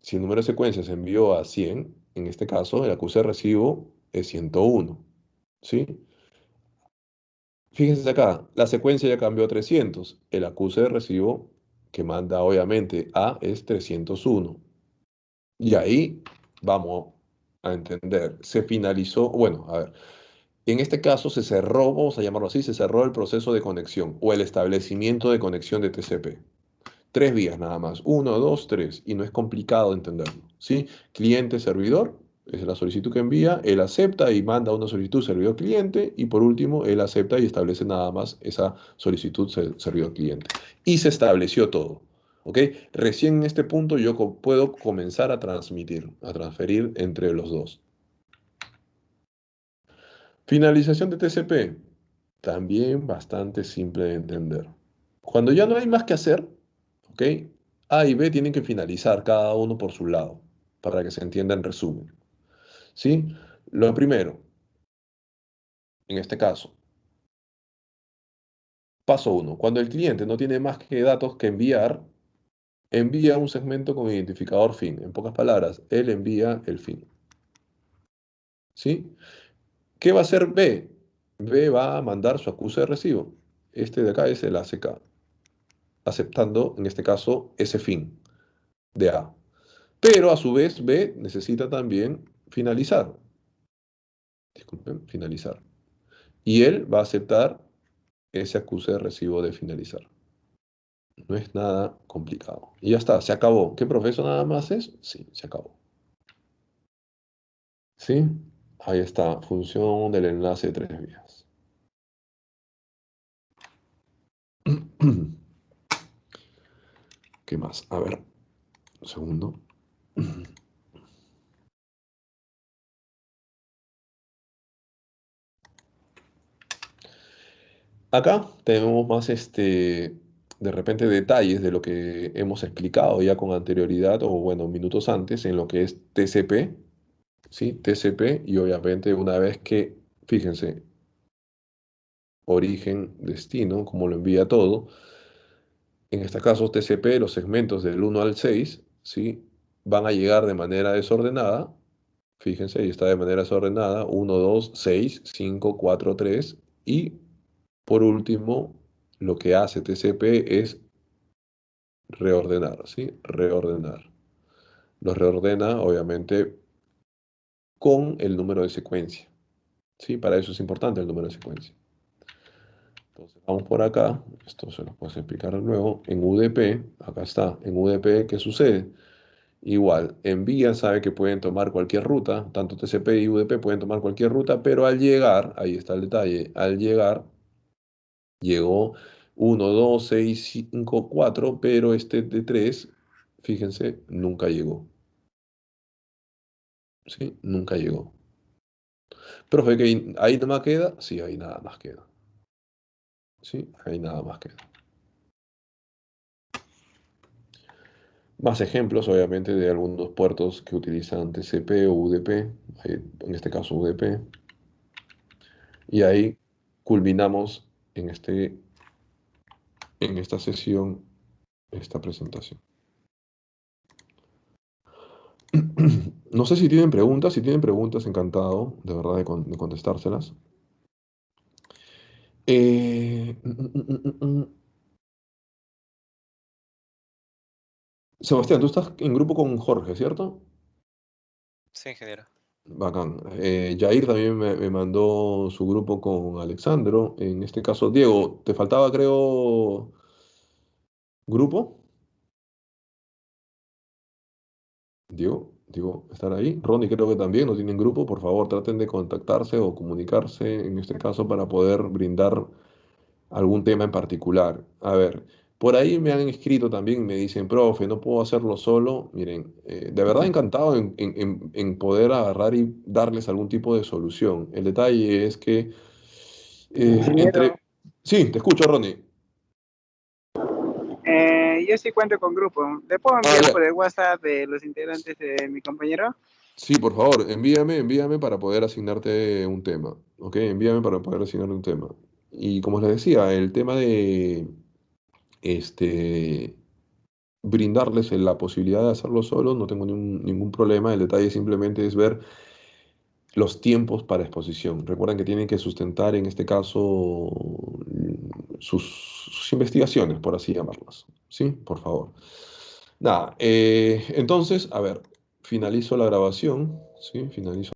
si el número de secuencia se envió a 100, en este caso el acuse de recibo es 101. ¿Sí? Fíjense acá, la secuencia ya cambió a 300. El acuse de recibo que manda obviamente A es 301. Y ahí vamos a entender. Se finalizó, bueno, a ver, en este caso se cerró, vamos a llamarlo así, se cerró el proceso de conexión o el establecimiento de conexión de TCP. Tres vías nada más. Uno, dos, tres. Y no es complicado entenderlo. ¿Sí? Cliente-servidor, es la solicitud que envía. Él acepta y manda una solicitud servidor-cliente. Y por último, él acepta y establece nada más esa solicitud servidor-cliente. Y se estableció todo. ¿Ok? Recién en este punto yo puedo comenzar a transmitir, a transferir entre los dos. Finalización de TCP. También bastante simple de entender. Cuando ya no hay más que hacer, ¿ok? A y B tienen que finalizar cada uno por su lado, para que se entienda en resumen. ¿Sí? Lo primero, en este caso, paso uno, cuando el cliente no tiene más que datos que enviar, envía un segmento con identificador fin. En pocas palabras, él envía el fin. ¿Sí? ¿Qué va a hacer B? B va a mandar su acuse de recibo. Este de acá es el ACK, aceptando, en este caso, ese fin de A. Pero a su vez B necesita también finalizar. Disculpen, finalizar. Y él va a aceptar ese acuse de recibo de finalizar. No es nada complicado. Y ya está, se acabó. ¿Qué proceso nada más es? Sí, se acabó. ¿Sí? Ahí está, función del enlace de tres vías. ¿Qué más? A ver, un segundo. Acá tenemos más de repente detalles de lo que hemos explicado ya con anterioridad o bueno, minutos antes en lo que es TCP, ¿sí? TCP y obviamente una vez que, fíjense, origen, destino, como lo envía todo. En este caso, TCP, los segmentos del 1 al 6, ¿sí? Van a llegar de manera desordenada. Fíjense, ahí está de manera desordenada. 1, 2, 6, 5, 4, 3. Y por último, lo que hace TCP es reordenar, ¿sí? Reordenar. Los reordena, obviamente, con el número de secuencia, ¿sí? Para eso es importante el número de secuencia. Entonces, vamos por acá. Esto se lo puedo explicar de nuevo. En UDP, acá está. En UDP, ¿qué sucede? Igual, envía, sabe que pueden tomar cualquier ruta, tanto TCP y UDP pueden tomar cualquier ruta, pero al llegar, ahí está el detalle, al llegar, llegó 1, 2, 6, 5, 4, pero este de 3, fíjense, nunca llegó. ¿Sí? Nunca llegó. Profe, que ahí nada más queda, sí, ahí nada más queda. ¿Sí? Ahí nada más queda. Más ejemplos, obviamente, de algunos puertos que utilizan TCP o UDP, en este caso UDP. Y ahí culminamos en, en esta sesión, esta presentación. No sé si tienen preguntas, encantado, de verdad, de contestárselas. Eh, mm, mm, mm, mm, mm. Sebastián, tú estás en grupo con Jorge, ¿cierto? Sí, ingeniero. Bacán. Jair también me mandó su grupo con Alexandro. En este caso, Diego, te faltaba, creo, grupo. Diego, ¿estar ahí? Ronnie creo que también no tienen grupo. Por favor, traten de contactarse o comunicarse en este caso para poder brindar algún tema en particular. A ver, por ahí me han escrito también y me dicen, profe, no puedo hacerlo solo. Miren, de verdad encantado en poder agarrar y darles algún tipo de solución. El detalle es que Ingeniero, entre... Sí, te escucho, Ronnie. yo sí cuento con grupo. ¿Le puedo Ah, enviar ya. por el WhatsApp de los integrantes de mi compañero? Sí, por favor, envíame para poder asignarte un tema, ¿ok? Envíame para poder asignarte un tema. Y como les decía, el tema de este, brindarles la posibilidad de hacerlo solo, no tengo ningún problema. El detalle simplemente es ver los tiempos para exposición. Recuerden que tienen que sustentar, en este caso, sus investigaciones, por así llamarlas. ¿Sí? Por favor. Nada, entonces, a ver, finalizo la grabación. ¿Sí? Finalizo.